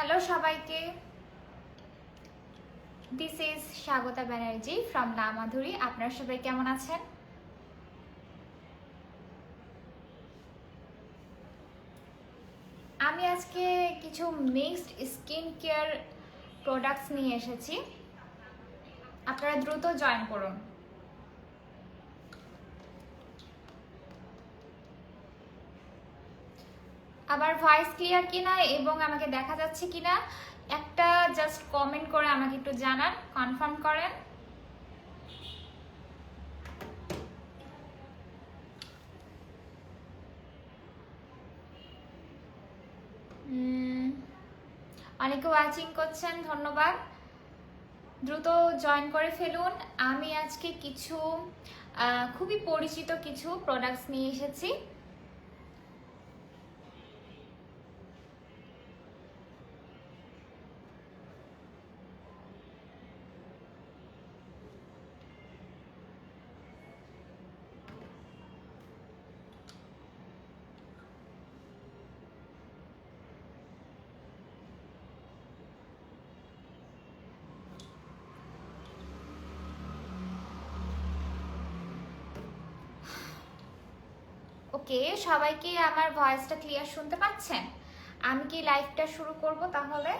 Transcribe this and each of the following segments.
Hello সবাইকে, this is Swagata Banerjee from না মাধুরী। আপনারা সবাই কেমন আছেন? আমি আজকে কিছু মিক্সড স্কিন কেয়ার প্রোডাক্টস নিয়ে এসেছি, আপনারা দ্রুত জয়েন করুন। আবার ভয়েস ক্লিয়ার কিনা এবং আমাকে দেখা যাচ্ছে কিনা একটা জাস্ট কমেন্ট করে আমাকে একটু জানান, কনফার্ম করেন। অনেকে ওয়াচিং করছেন, ধন্যবাদ। দ্রুত জয়েন করে ফেলুন। আমি আজকে কিছু খুবই পরিচিত কিছু প্রোডাক্টস নিয়ে এসেছি। ওকে, সবাইকে আমার ভয়েসটা ক্লিয়ার শুনতে পাচ্ছেন? আমি কি লাইভটা শুরু করব তাহলে?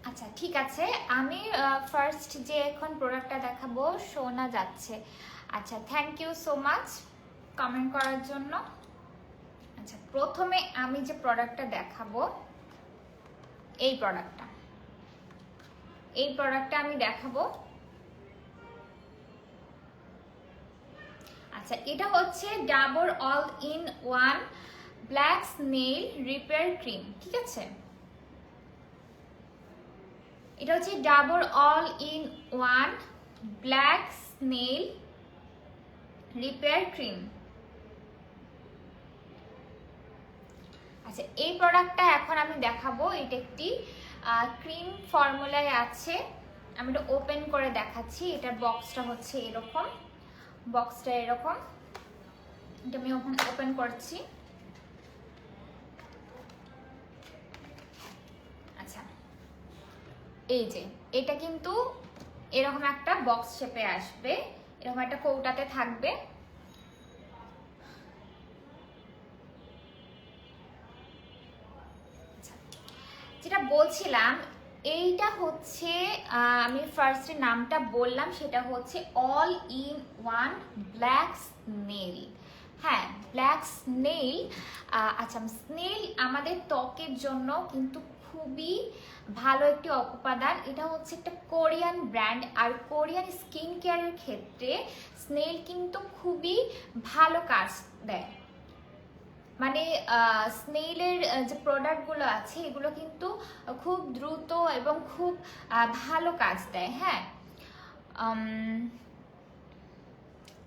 আচ্ছা ঠিক আছে, আমি ফার্স্ট যে এখন প্রোডাক্টটা দেখাবো শোনা যাচ্ছে। আচ্ছা, thank you so much comment করার জন্য। আচ্ছা, প্রথমে আমি যে প্রোডাক্টটা দেখাবো এই প্রোডাক্টটা আমি দেখাবো। আচ্ছা, এটা হচ্ছে Dabur all in one black snail repair cream, ঠিক আছে? এটা হচ্ছে Dabur all in one black snail repair cream. আচ্ছা, এই প্রোডাক্টটা এখন আমি দেখাবো। এটা একটি ক্রিম ফর্মুলায় আছে। আমি এটা ওপেন করে দেখাচ্ছি। এটার বক্সটা হচ্ছে এরকম, বক্সটা এরকম। এটা আমি ওপেন করছি। আচ্ছা, এই যে এটা কিন্তু এরকম একটা বক্স শেপে আসবে, এরকম একটা কৌটাতে থাকবে। যেটা বলছিলাম, এইটা হচ্ছে আমি ফার্স্টে নামটা বললাম, সেটা হচ্ছে all in one black snail. হ্যাঁ, ব্ল্যাক স্নেল। আচ্ছা, স্নেল আমাদের ত্বকের জন্য কিন্তু খুবই ভালো একটি উপাদান। এটা হচ্ছে একটা কোরিয়ান ব্র্যান্ড, আর কোরিয়ান স্কিন কেয়ারের ক্ষেত্রে স্নেল কিন্তু খুবই ভালো কাজ দেয়। মানে স্নেইলের যে প্রোডাক্টগুলো আছে এগুলো কিন্তু খুব দ্রুত এবং খুব ভালো কাজ দেয়। হ্যাঁ,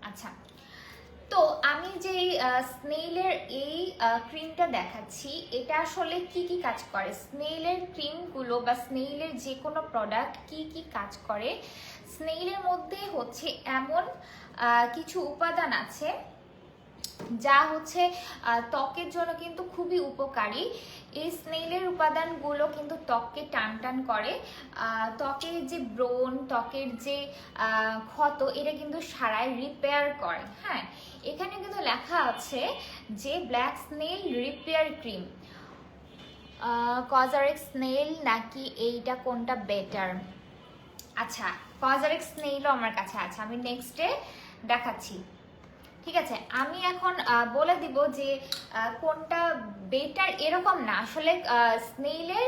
আচ্ছা, তো আমি যে স্নেইলের এই ক্রিমটা দেখাচ্ছি, এটা আসলে কি কি কাজ করে, স্নেইলের ক্রিমগুলো বা স্নেইলের যে কোনো প্রোডাক্ট কি কি কাজ করে। স্নেইলের মধ্যে হচ্ছে এমন কিছু উপাদান আছে যা হচ্ছে ত্বকের জন্য কিন্তু খুবই উপকারী। এই স্নেইলের উপাদানগুলো কিন্তু ত্বককে টান টান করে, ত্বকের যে ব্রণ, ত্বকের যে ক্ষত, এটা কিন্তু সারায়, রিপেয়ার করে। হ্যাঁ, এখানে কিন্তু লেখা আছে যে black snail repair cream. Cosrx snail নাকি এইটা, কোনটা বেটার? আচ্ছা, কজারেক্স স্নেলও আমার কাছে আছে, আমি নেক্সটে দেখাচ্ছি। ঠিক আছে, আমি এখন বলে দিব যে কোনটা বেটার এরকম না। আসলে স্নেইলের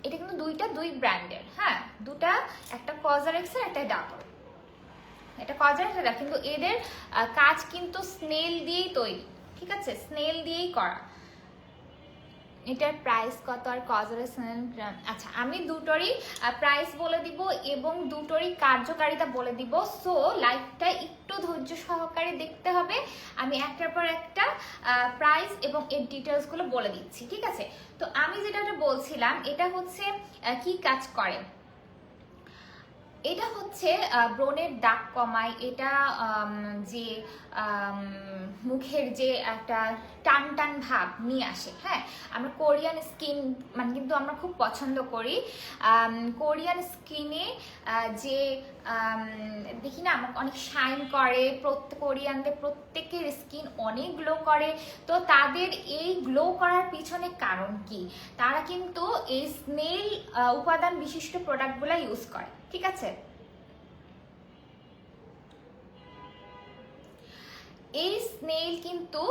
এটা কিন্তু দুই ব্র্যান্ডের। হ্যাঁ, দুটা, একটা কজারেক্সের, একটা ডাবর। এটা কজারেক্সের, কিন্তু এদের কাজ কিন্তু স্নেল দিয়েই তৈরি। ঠিক আছে, স্নেল দিয়েই করা। এটার প্রাইস কত আর কজরের আচ্ছা আমি দুটোরই প্রাইস বলে দিব এবং দুটোরই কার্যকারিতা বলে দিব। সো লাইভটা একটু ধৈর্য সহকারে দেখতে হবে। আমি একটার পর একটা প্রাইস এবং এর ডিটেলসগুলো বলে দিচ্ছি, ঠিক আছে? তো আমি যেটা বলছিলাম এটা হচ্ছে কি কাজ করে। এটা হচ্ছে ব্রণের দাগ কমায়, এটা যে মুখের যে একটা টান টান ভাব নিয়ে আসে। হ্যাঁ, আমরা কোরিয়ান স্কিন মানে কিন্তু আমরা খুব পছন্দ করি। কোরিয়ান স্কিনে যে দেখি না আমরা অনেক শাইন করে, কোরিয়ানদের প্রত্যেকের স্কিন অনেক গ্লো করে। তো তাদের এই গ্লো করার পিছনে কারণ কি? তারা কিন্তু এই স্নেল উপাদান বিশিষ্ট প্রোডাক্টগুলো ইউজ করে, ঠিক আছে? এই স্নেল কিন্তু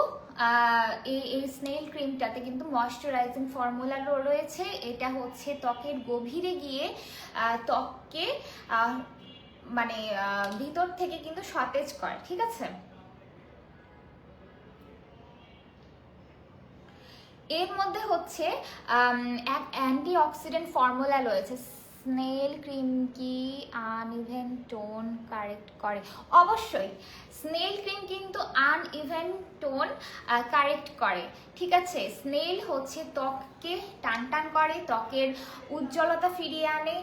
এই স্নেল ক্রিমটাতে কিন্তু ময়শ্চারাইজিং ফর্মুলা রয়েছে। এটা হচ্ছে ত্বকের গভীরে গিয়ে ত্বককে মানে ভিতর থেকে কিন্তু সতেজ করে, ঠিক আছে? এর মধ্যে হচ্ছে অ্যান্টি অক্সিডেন্ট ফর্মুলা রয়েছে। স্নেল ক্রিম কি আনইভেন টোন কারেক্ট করে? অবশ্যই স্নেল ক্রিম কিন্তু আনইভেন টোন কারেক্ট করে, ঠিক আছে? স্নেল হচ্ছে ত্বককে টান টান করে, ত্বকের উজ্জ্বলতা ফিরিয়ে আনে।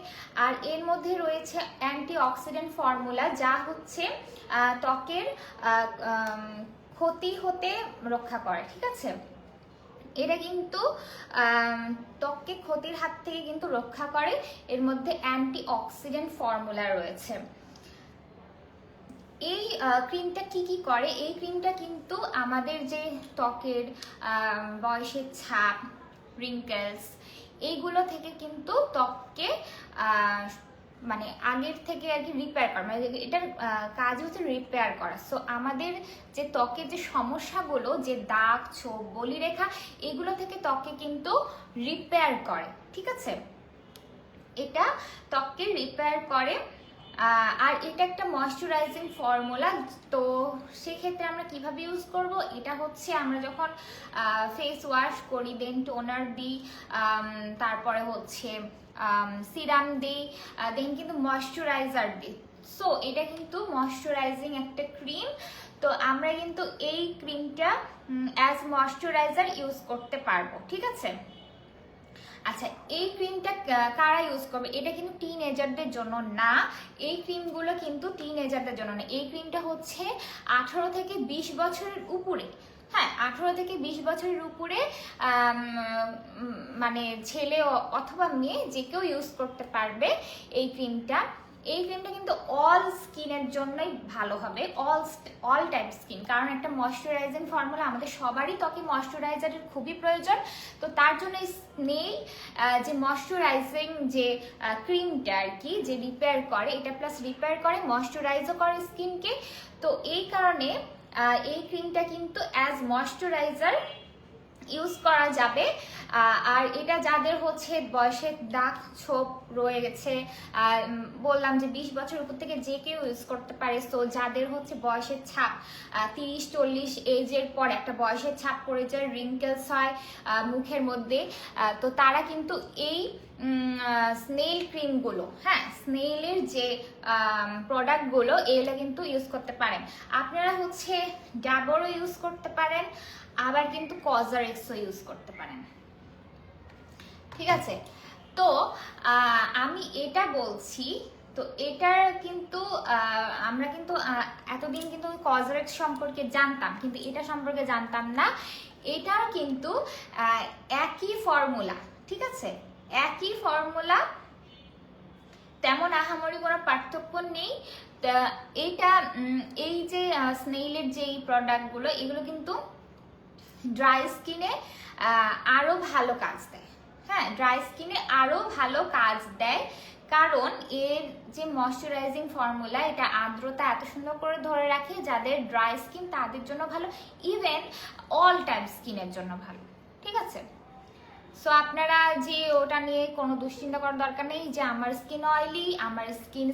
আর এর মধ্যে রয়েছে অ্যান্টি অক্সিডেন্ট ফর্মুলা, যা হচ্ছে ত্বকের ক্ষতি হতে রক্ষা করে, ঠিক আছে? এটা কিন্তু ত্বককে ক্ষতির হাত থেকে কিন্তু রক্ষা করে। এর মধ্যে অ্যান্টি অক্সিডেন্ট ফর্মুলা রয়েছে। এই ক্রিমটা কি কি করে? এই ক্রিমটা কিন্তু আমাদের যে ত্বকের বয়সের ছাপ, রিঙ্কেলস, এইগুলো থেকে কিন্তু ত্বককে মানে আগের থেকে আর কি রিপেয়ার করা, মানে এটার কাজ হচ্ছে রিপেয়ার করা। সো আমাদের যে ত্বকের যে সমস্যাগুলো, যে দাগ, ছোপ, বলিরেখা, এগুলো থেকে ত্বকে কিন্তু রিপেয়ার করে, ঠিক আছে? এটা ত্বককে রিপেয়ার করে। আর এটা একটা ময়শ্চারাইজিং ফর্মুলা। তো সেক্ষেত্রে আমরা কিভাবে ইউজ করব? এটা হচ্ছে আমরা যখন ফেস ওয়াশ করি, দেন টোনার দিই, তারপরে হচ্ছে সিরাম দিই, দেন কিন্তু ময়শ্চারাইজার দিই। সো এটা কিন্তু ময়শ্চারাইজিং একটা ক্রিম। তো আমরা কিন্তু এই ক্রিমটা অ্যাজ ময়শ্চারাইজার ইউজ করতে পারবো, ঠিক আছে? আচ্ছা, এই ক্রিমটা কারা ইউজ করবে? এটা কিন্তু টিনেজারদের জন্য না। এই ক্রিমগুলো কিন্তু টিনেজারদের জন্য না। এই ক্রিমটা হচ্ছে 18 থেকে 20 বছরের উপরে। হ্যাঁ, 18 থেকে 20 বছরের উপরে মানে ছেলে অথবা মেয়ে যে কেউ ইউজ করতে পারবে এই ক্রিমটা। এই ক্রিমটা কিন্তু অল স্কিনের জন্যই ভালো হবে, অল টাইপ স্কিন। কারণ একটা ময়শ্চারাইজিং ফর্মুলা, আমাদের সবারই ত্বকে ময়শ্চারাইজারের খুবই প্রয়োজন। তো তার জন্য এই স্নেল যে ময়শ্চারাইজিং যে ক্রিমটা আর কি, যে রিপেয়ার করে, এটা প্লাস রিপেয়ার করে, ময়শ্চারাইজও করে স্কিনকে। তো এই কারণে এই ক্রিমটা কিন্তু অ্যাজ ময়শ্চারাইজার ইউজ করা যাবে। আর এটা যাদের হচ্ছে বয়সের দাগ ছোপ রয়ে গেছে, বললাম যে 20 বছর উপর থেকে যে কেউ ইউজ করতে পারে। সো যাদের হচ্ছে বয়সের ছাপ 30-40 এজের পর একটা বয়সের ছাপ পড়ে যায়, রিঙ্কেলস হয় মুখের মধ্যে, তো তারা কিন্তু এই স্নেল ক্রিমগুলো, হ্যাঁ স্নেলের যে প্রোডাক্টগুলো, এগুলো কিন্তু ইউজ করতে পারেন। আপনারা হচ্ছে ডাবরও ইউজ করতে পারেন, আবার কিন্তু কজারেক্সও ইউজ করতে পারেন, ঠিক আছে? তো আমি এটা বলছি, তো এটার কিন্তু আমরা কিন্তু এতদিন কিন্তু কজারেক্স সম্পর্কে জানতাম, কিন্তু এটা সম্পর্কে জানতাম না। এটার কিন্তু একই ফর্মুলা, ঠিক আছে? একই ফর্মুলা, তেমন আহামরি কোনো পার্থক্য নেই। এইটা এই যে স্নেইলের যে প্রোডাক্টগুলো, এগুলো কিন্তু ড্রাই স্কিনে আরো ভালো কাজ দেয়। হ্যাঁ, ড্রাই স্কিনে আরো ভালো কাজ দেয়, কারণ এর যে ময়শ্চারাইজিং ফর্মুলা, এটা আর্দ্রতা এত সুন্দর করে ধরে রাখে, যাদের ড্রাই স্কিন তাদের জন্য ভালো, ইভেন অল টাইপ স্কিনের জন্য ভালো, ঠিক আছে? সো আপনারা যে ওটা নিয়ে কোনো দুশ্চিন্তা করার দরকার নেই যে আমার স্কিন অয়েলি, আমার স্কিন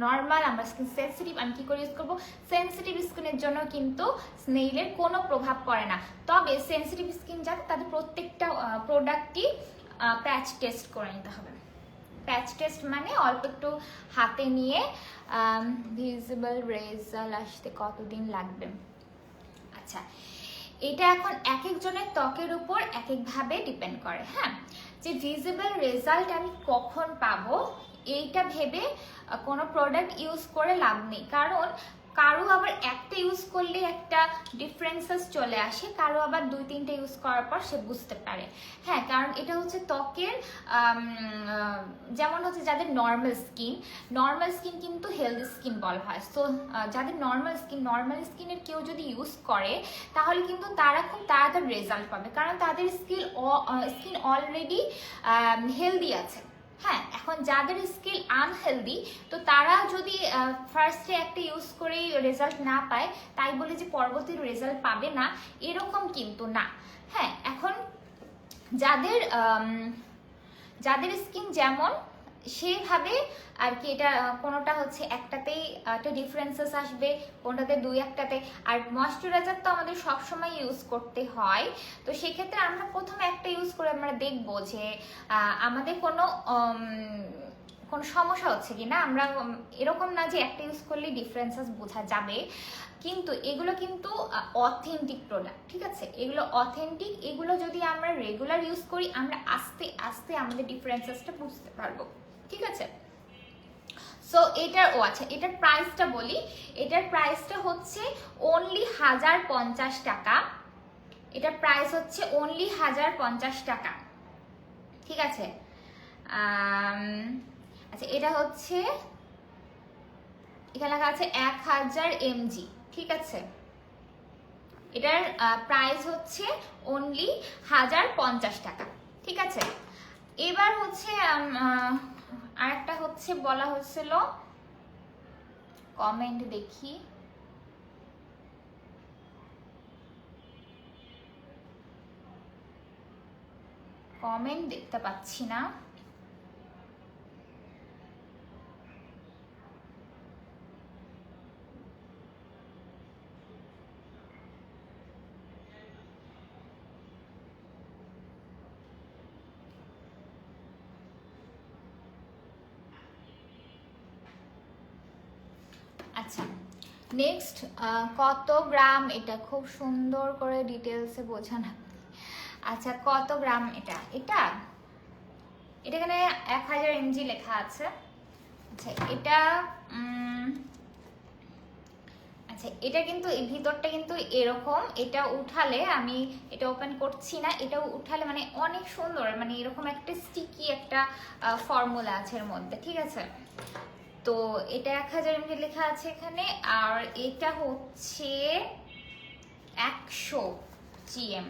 নর্মাল, আমার স্কিন সেন্সিটিভ, আমি কী করে ইউজ করবো। সেন্সিটিভ স্কিনের জন্য কিন্তু স্নেইলের কোনো প্রভাব পড়ে না। তবে সেন্সিটিভ স্কিন যাতে তাদের প্রত্যেকটা প্রোডাক্টই প্যাচ টেস্ট করে নিতে হবে। প্যাচ টেস্ট মানে অল্প একটু হাতে নিয়ে ভিজিবল রেজাল্ট আসতে কতদিন লাগবে। আচ্ছা, এটা এখন এক একজনের ত্বকের উপর এক একভাবে ডিপেন্ড করে। হ্যাঁ, যে ভিজিবল রেজাল্ট আমি কখন পাবো এইটা ভেবে কোনো প্রোডাক্ট ইউজ করে লাভ নেই, কারণ কারো আবার একটা ইউজ করলে একটা ডিফারেন্সেস চলে আসে, কারো আবার 2-3টা ইউজ করার পর সে বুঝতে পারে। হ্যাঁ, কারণ এটা হচ্ছে ত্বকের যেমন হচ্ছে যাদের নর্মাল স্কিন কিন্তু হেলদি স্কিন বলা হয়। সো যাদের নর্মাল স্কিনের কেউ যদি ইউজ করে তাহলে কিন্তু তারা খুব তাড়াতাড়ি রেজাল্ট পাবে, কারণ তাদের স্কিন অলরেডি হেলদি আছে। হ্যাঁ, এখন যাদের স্কিন আনহেলদি, তো তারা যদি ফার্স্টে একটা ইউজ করে রেজাল্ট না পায় তাই বলে যে পরবর্তী রেজাল্ট পাবে না, এরকম কিন্তু না। হ্যাঁ, এখন যাদের স্কিন যেমন সেভাবে আর কি, এটা কোনোটা হচ্ছে একটাতেই একটা ডিফারেন্সেস আসবে, কোনোটাতে 2-1টাতে। আর ময়শ্চারাইজার তো আমাদের সবসময় ইউজ করতে হয়, তো সেক্ষেত্রে আমরা প্রথমে একটা ইউজ করে আমরা দেখবো যে আমাদের কোনো সমস্যা হচ্ছে কিনা। আমরা এরকম না যে একটা ইউজ করলে ডিফারেন্সেস বোঝা যাবে, কিন্তু এগুলো কিন্তু অথেন্টিক প্রোডাক্ট, ঠিক আছে, এগুলো অথেন্টিক। এগুলো যদি আমরা রেগুলার ইউজ করি আমরা আস্তে আস্তে আমাদের ডিফারেন্সেসটা বুঝতে পারবো, ঠিক আছে। সো আচ্ছা, এটার প্রাইসটা বলি। এটার প্রাইসটা হচ্ছে অনলি 1050 টাকা। এটার প্রাইস হচ্ছে অনলি 1050 টাকা, ঠিক আছে। আচ্ছা, এটা হচ্ছে এখানে লেখা আছে 1000 mg, ঠিক আছে। এটার প্রাইস হচ্ছে অনলি 1050 টাকা, ঠিক আছে। এবার হচ্ছে আরেকটা হচ্ছে বলা হয়েছিল, কমেন্ট দেখি, কমেন্ট দেখতে পাচ্ছি না। আচ্ছা, নেক্সট কত গ্রাম, এটা খুব সুন্দর করে ডিটেলসে বোঝানো। আচ্ছা, কত গ্রাম এটা এখানে 1000 mg লেখা আছে। আচ্ছা, এটা কিন্তু এই ভিতরটা কিন্তু এরকম। এটা উঠালে, আমি এটা ওপেন করছি না, এটা উঠালে মানে অনেক সুন্দর, মানে এরকম একটা স্টিকি একটা ফর্মুলা আছে এর মধ্যে, ঠিক আছে। তো এটা 1000 mg লেখা আছে এখানে, আর এটা হচ্ছে 100 gm।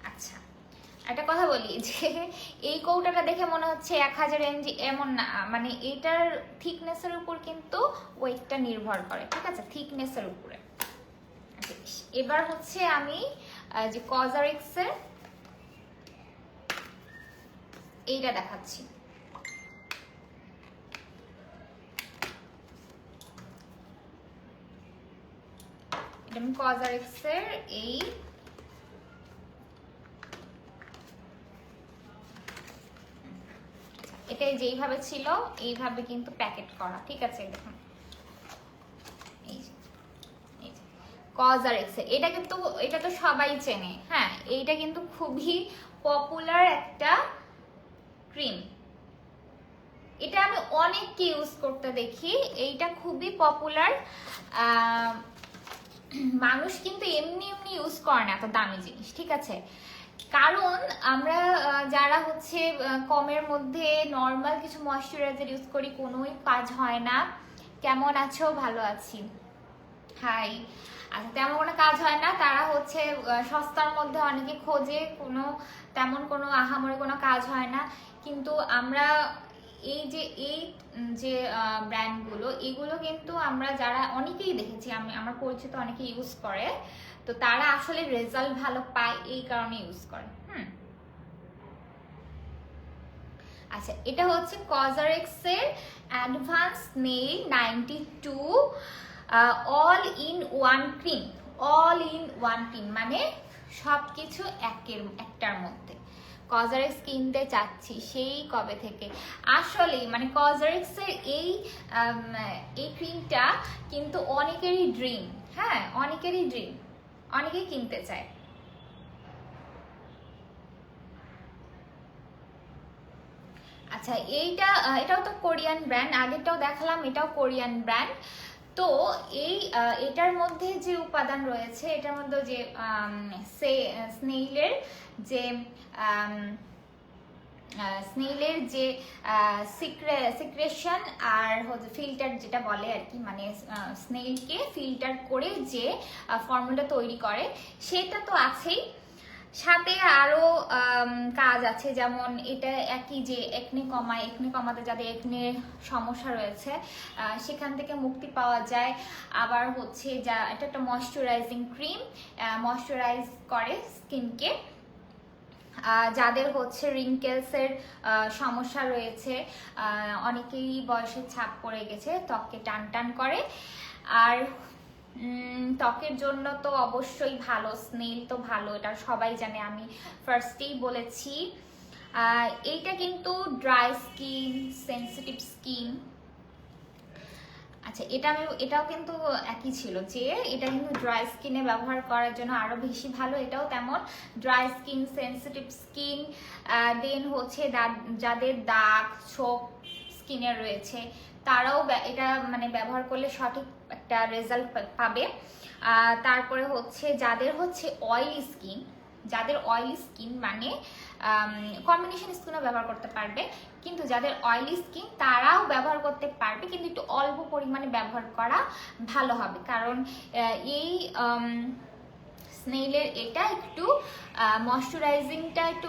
আচ্ছা, একটা কথা বলি যে এই কৌটাটা দেখে মনে হচ্ছে 1000 mg, এমন না, মানে এটার থিকনেসের উপর কিন্তু ওয়েটটা নির্ভর করে, ঠিক আছে, থিকনেসের উপরে। এবার হচ্ছে আমি যে কজারিক্সের এইটা দেখাচ্ছি। এটা আমি কজারিক্সের এই এটা যেইভাবে ছিল এইভাবে কিন্তু প্যাকেট করা, ঠিক আছে। দেখুন, কজারিক্স, এটা তো সবাই চেনে। হ্যাঁ, এইটা কিন্তু খুবই পপুলার একটা ক্রিম। এটা আমি অনেককে ইউজ করতে দেখি, এইটা খুবই পপুলার। মানুষ কিন্তু এমনি ইউজ করে না এত দামি জিনিস, ঠিক আছে। কারণ আমরা যারা হচ্ছে কমের মধ্যে নর্মাল কিছু ময়শ্চারাইজার ইউজ করি, কোনোই কাজ হয় না। কেমন আছো? ভালো আছি, হাই। আচ্ছা, তেমন কোনো কাজ হয় না, তারা হচ্ছে সস্তার মধ্যে অনেকে খোঁজে, তেমন কোনো আহামরি কোনো কাজ হয় না। কিন্তু আমরা এই যে ব্র্যান্ডগুলো, এগুলো কিন্তু আমরা যারা অনেকেই দেখেছি, আমার পরিচিত অনেকে ইউজ করে, তো তারা আসলে রেজাল্ট ভালো পায় এই কারণে ইউজ করে। আচ্ছা, এটা হচ্ছে কজারেক্স এর advance nail 92 all in one cream. All in one cream মানে সবকিছু একটার মধ্যে। কজারেক্স কিনতে চাচ্ছি সেই কবে থেকে, আসলেই মানে কজারেক্স এর এই ক্রিমটা কিন্তু অনেকেরই ড্রিম। হ্যাঁ, অনেকেরই ড্রিম, অনেকেই কিনতে চায়। আচ্ছা, এটাও তো কোরিয়ান ব্র্যান্ড, আগেরটাও দেখালাম, এটাও কোরিয়ান ব্র্যান্ড। তো এটার মধ্যে যে উপাদান রয়েছে, এটার মধ্যে যে স্নেইলের যে সিক্রেশন আর হচ্ছে ফিল্টার যেটা বলে আর কি, মানে স্নেইলকে ফিল্টার করে যে ফর্মুলা তৈরি করে সেটা তো আছেই, সাথে আরো কাজ আছে। যেমন এটা একই যে একনে কমাতে যাদের একনে সমস্যা রয়েছে সেখান থেকে মুক্তি পাওয়া যায়। আবার হচ্ছে এটা একটা ময়শ্চারাইজিং ক্রিম, ময়শ্চারাইজ করে স্কিনকে। যাদের হচ্ছে রিঙ্কেলসের সমস্যা রয়েছে, অনেকেই বয়সের ছাপ পড়ে গেছে, ত্বককে টান করে। আর ত্বকের জন্য তো অবশ্যই ভালো, স্নেইল তো ভালো, এটা সবাই জানে, আমি ফার্স্টেই বলেছি। এইটা কিন্তু ড্রাই স্কিন, সেনসিটিভ স্কিন। আচ্ছা, এটাও কিন্তু একই ছিল যে এটা কিন্তু ড্রাই স্কিনে ব্যবহার করার জন্য আরো বেশি ভালো। এটাও তেমন ড্রাই স্কিন, সেনসিটিভ স্কিন, দেন হচ্ছে যাদের দাগ ছোপ স্কিনে রয়েছে তারাও এটা মানে ব্যবহার করলে সঠিক একটা রেজাল্ট পাবে। তারপরে হচ্ছে যাদের হচ্ছে অয়েলি স্কিন মানে কম্বিনেশন স্কিনও ব্যবহার করতে পারবে, কিন্তু যাদের অয়েলি স্কিন তারাও ব্যবহার করতে পারবে, কিন্তু একটু অল্প পরিমাণে ব্যবহার করা ভালো হবে। কারণ এই স্নেইলের এটা একটু ময়শ্চারাইজিংটা একটু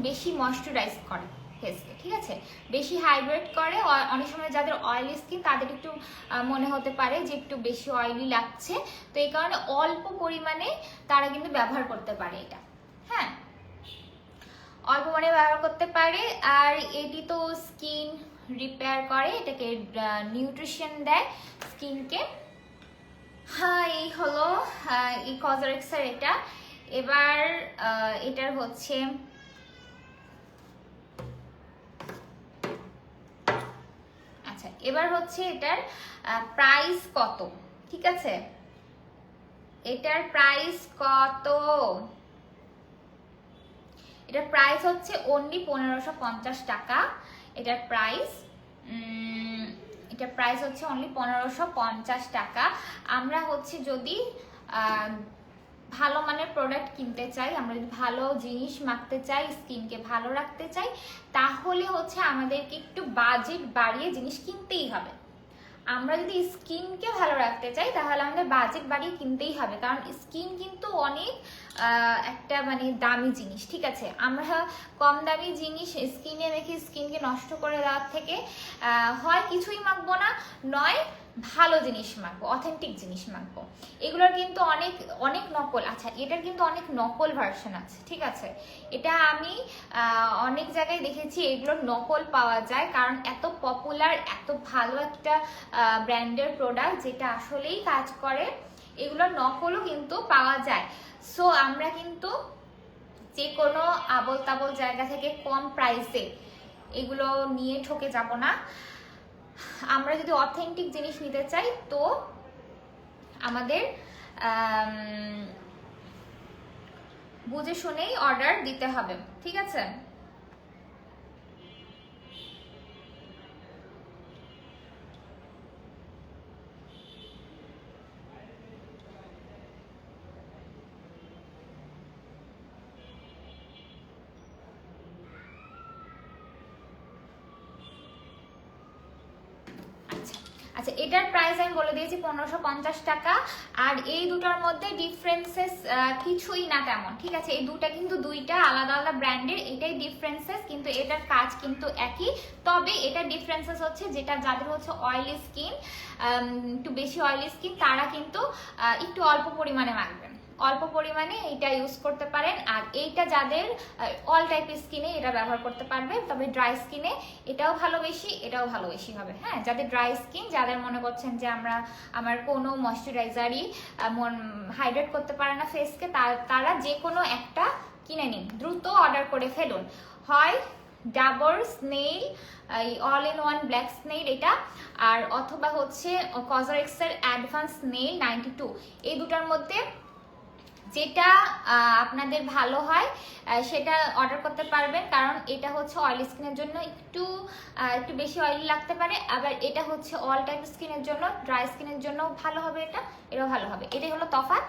বেশি ময়শ্চারাইজ করে ফেসকে, ঠিক আছে, বেশি হাইড্রেট করে। অনেক সময় যাদের অয়েলি স্কিন তাদের একটু মনে হতে পারে যে একটু বেশি অয়েলি লাগছে, তো এই কারণে অল্প পরিমাণে তারা কিন্তু ব্যবহার করতে পারে এটা। হ্যাঁ, অল্প পরিমাণে ব্যবহার করতে পারে। আর এটি তো স্কিন রিপেয়ার করে, এটাকে নিউট্রিশন দেয় স্কিনকে। হ্যাঁ, এই হলো এই কজারেক্সের এটা। এবার এটার হচ্ছে এবার হচ্ছে এটার প্রাইস কত, ঠিক আছে, এটার প্রাইস কত? এটার প্রাইস হচ্ছে অনলি 1550 টাকা। এটার প্রাইস হচ্ছে অনলি 1550 টাকা। আমরা হচ্ছে যদি ভালো মানের প্রোডাক্ট কিনতে চাই, আমরা যদি ভালো জিনিস মাখতে চাই, স্কিনকে ভালো রাখতে চাই, তাহলে হচ্ছে আমাদেরকে একটু বাজেট বাড়িয়ে জিনিস কিনতেই হবে। আমরা যদি স্কিনকে ভালো রাখতে চাই তাহলে আমাদের বাজেট বাড়িয়ে কিনতেই হবে, কারণ স্কিন কিন্তু অনেক একটা মানে দামি জিনিস, ঠিক আছে। আমরা কম দামি জিনিস স্কিনে রেখে স্কিনকে নষ্ট করে দেওয়ার থেকে হয় কিছুই মাখবো না, নয় ভালো জিনিস মাখবো, অথেন্টিক জিনিস মাখবো। এগুলোর কিন্তু অনেক অনেক নকল, আচ্ছা এটার কিন্তু অনেক নকল ভার্সন আছে, ঠিক আছে। এটা আমি অনেক জায়গায় দেখেছি এগুলোর নকল পাওয়া যায়, কারণ এত পপুলার, এত ভালো একটা ব্র্যান্ডের প্রোডাক্ট যেটা আসলেই কাজ করে, এগুলোর নকলও কিন্তু পাওয়া যায়। সো আমরা কিন্তু যে কোনো আবল তাবল জায়গা থেকে কম প্রাইসে এগুলো নিয়ে ঠকে যাব না। আমরা যদি অথেন্টিক জিনিস নিতে চাই তো আমাদের বুঝে শুনেই অর্ডার দিতে হবে, ঠিক আছে। আচ্ছা, এটার প্রাইস আমি বলে দিয়েছি 1550 টাকা। আর এই দুটার মধ্যে ডিফারেন্সেস কিছুই না তেমন, ঠিক আছে। এই দুটা কিন্তু দুইটা আলাদা আলাদা ব্র্যান্ডের, এটাই ডিফারেন্সেস, কিন্তু এটার কাজ কিন্তু একই। তবে এটা ডিফারেন্সেস হচ্ছে যেটা যাদের হচ্ছে অয়েলি স্কিন, একটু বেশি অয়েলি স্কিন, তারা কিন্তু একটু অল্প পরিমাণে মাখবেন, অল্প পরিমাণে এইটা ইউজ করতে পারেন। আর এইটা যাদের অল টাইপ স্কিনে এটা ব্যবহার করতে পারবে, তবে ড্রাই স্কিনে এটাও ভালো বেশি হবে। হ্যাঁ, যাদের ড্রাই স্কিন, যাদের মনে করছেন যে আমার কোনো ময়শ্চারাইজারই হাইড্রেট করতে পারে না ফেসকে, তারা যে কোনো একটা কিনে নিন, দ্রুত অর্ডার করে ফেলুন। হয় Dabur snail all in one black snail এটা, আর অথবা হচ্ছে কজারেক্সের অ্যাডভান্স স্নেইল 92, এই দুটার মধ্যে যেটা আপনাদের ভালো হয় সেটা অর্ডার করতে পারবেন। কারণ এটা হচ্ছে অয়েলি স্কিনের জন্য একটু বেশি অয়েলি লাগতে পারে, আবার এটা হচ্ছে অল টাইপ স্কিনের জন্য, ড্রাই স্কিনের জন্য ভালো হবে, এটাও ভালো হবে। এটাই হলো তফাৎ,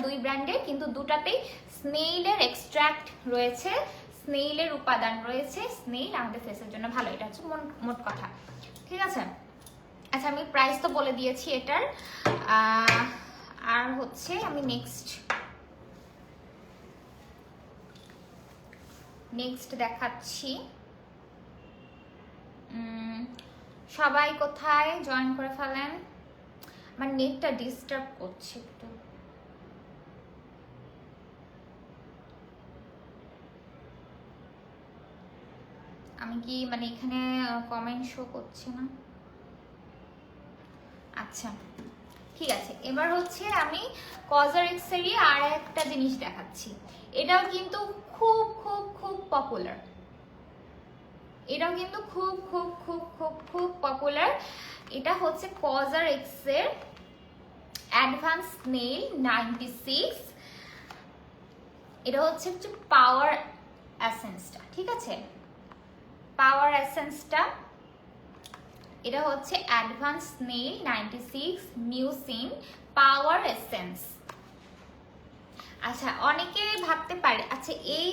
দুই ব্র্যান্ডের, কিন্তু দুটাতেই স্নেইলের এক্সট্রাক্ট রয়েছে, স্নেইলের উপাদান রয়েছে। স্নেইল আমাদের ফেসের জন্য ভালো, এটা হচ্ছে মোট কথা। ঠিক আছে, আচ্ছা আমি প্রাইস তো বলে দিয়েছি এটার। আর হচ্ছে আমি নেক্সট দেখাচ্ছি। সবাই কোথায় জয়েন করে ফেলেন, আমার নেটটা ডিস্টার্ব করছে একটু। আমি কি মানে এখানে কমেন্ট শো করছে না? আচ্ছা ঠিক আছে, এবার হচ্ছে আমি কজারেক্সেরই আর একটা জিনিস দেখাচ্ছি। এটাও কিন্তু খুব খুব খুব পপুলার, এটাও কিন্তু খুব খুব খুব খুব খুব পপুলার। এটা হচ্ছে কজারেক্সের অ্যাডভান্স স্নেইল 96, এটা হচ্ছে পাওয়ার এসেন্সটা। ঠিক আছে, পাওয়ার এসেন্সটা, এটা হচ্ছে অ্যাডভান্স স্নেইল 96 মিউসিন পাওয়ার এসেন্স। আচ্ছা অনেকে ভাবতে পারে আচ্ছা এই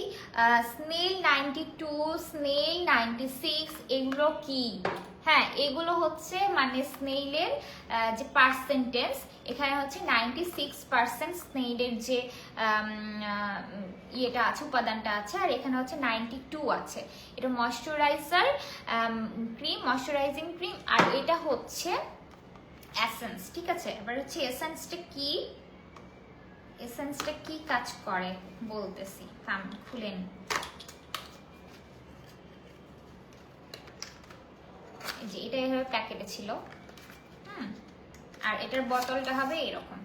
স্নেইল 92, স্নেইল 96 এগুলো কি? হ্যাঁ, এগুলো হচ্ছে মানে স্নেইলের যে পার্সেন্টেজ, এখানে হচ্ছে 96% স্নেইলের যে ইয়েটা আছে, উপাদানটা আছে, আর এখানে হচ্ছে 92 আছে। এটা ময়শ্চারাইজার ক্রিম, ময়শ্চারাইজিং ক্রিম, আর এটা হচ্ছে এসেন্স। ঠিক আছে, এবার হচ্ছে এসেন্সটা কি কাজ করে বলতেছি, খুলে নি। যে এটা এভাবে প্যাকেটে ছিল, আর এটার বোতলটা হবে এরকম,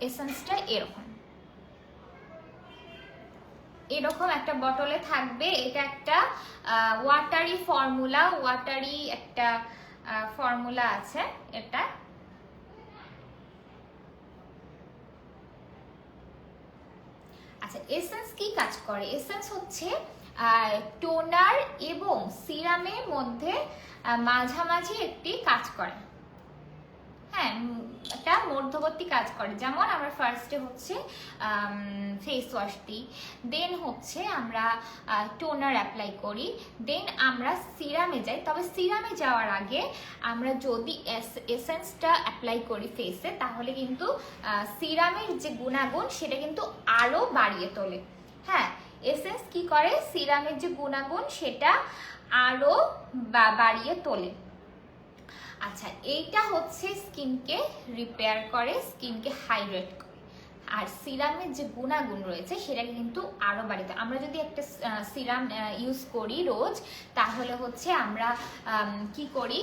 এসেন্সটা এরকম একটা বোতলে থাকবে। এটা একটা ওয়াটারি একটা ফর্মুলা আছে এটা। আচ্ছা এসেন্স কি কাজ করে? এসেন্স হচ্ছে টোনার এবং সিরামের মধ্যে মাঝামাঝি একটি কাজ করে। হ্যাঁ, একটা মধ্যবর্তী কাজ করে। যেমন আমরা ফার্স্টে হচ্ছে ফেস ওয়াশ দিই, দেন হচ্ছে আমরা টোনার অ্যাপ্লাই করি, দেন আমরা সিরামে যাই। তবে সিরামে যাওয়ার আগে আমরা যদি এসেন্সটা অ্যাপ্লাই করি ফেসে, তাহলে কিন্তু সিরামের যে গুণাগুণ সেটা কিন্তু আরো বাড়িয়ে তোলে। হ্যাঁ, এসেন্স কি করে? সিরামের যে গুণাগুণ সেটা আরো বাড়িয়ে তোলে। আচ্ছা এইটা হচ্ছে স্কিনকে রিপেয়ার করে, স্কিনকে হাইড্রেট করে, আর সিরামের যে গুণাগুণ রয়েছে সেটাকে কিন্তু আরো বাড়িতে। আমরা যদি একটা সিরাম ইউজ করি রোজ, তাহলে হচ্ছে আমরা কি করি,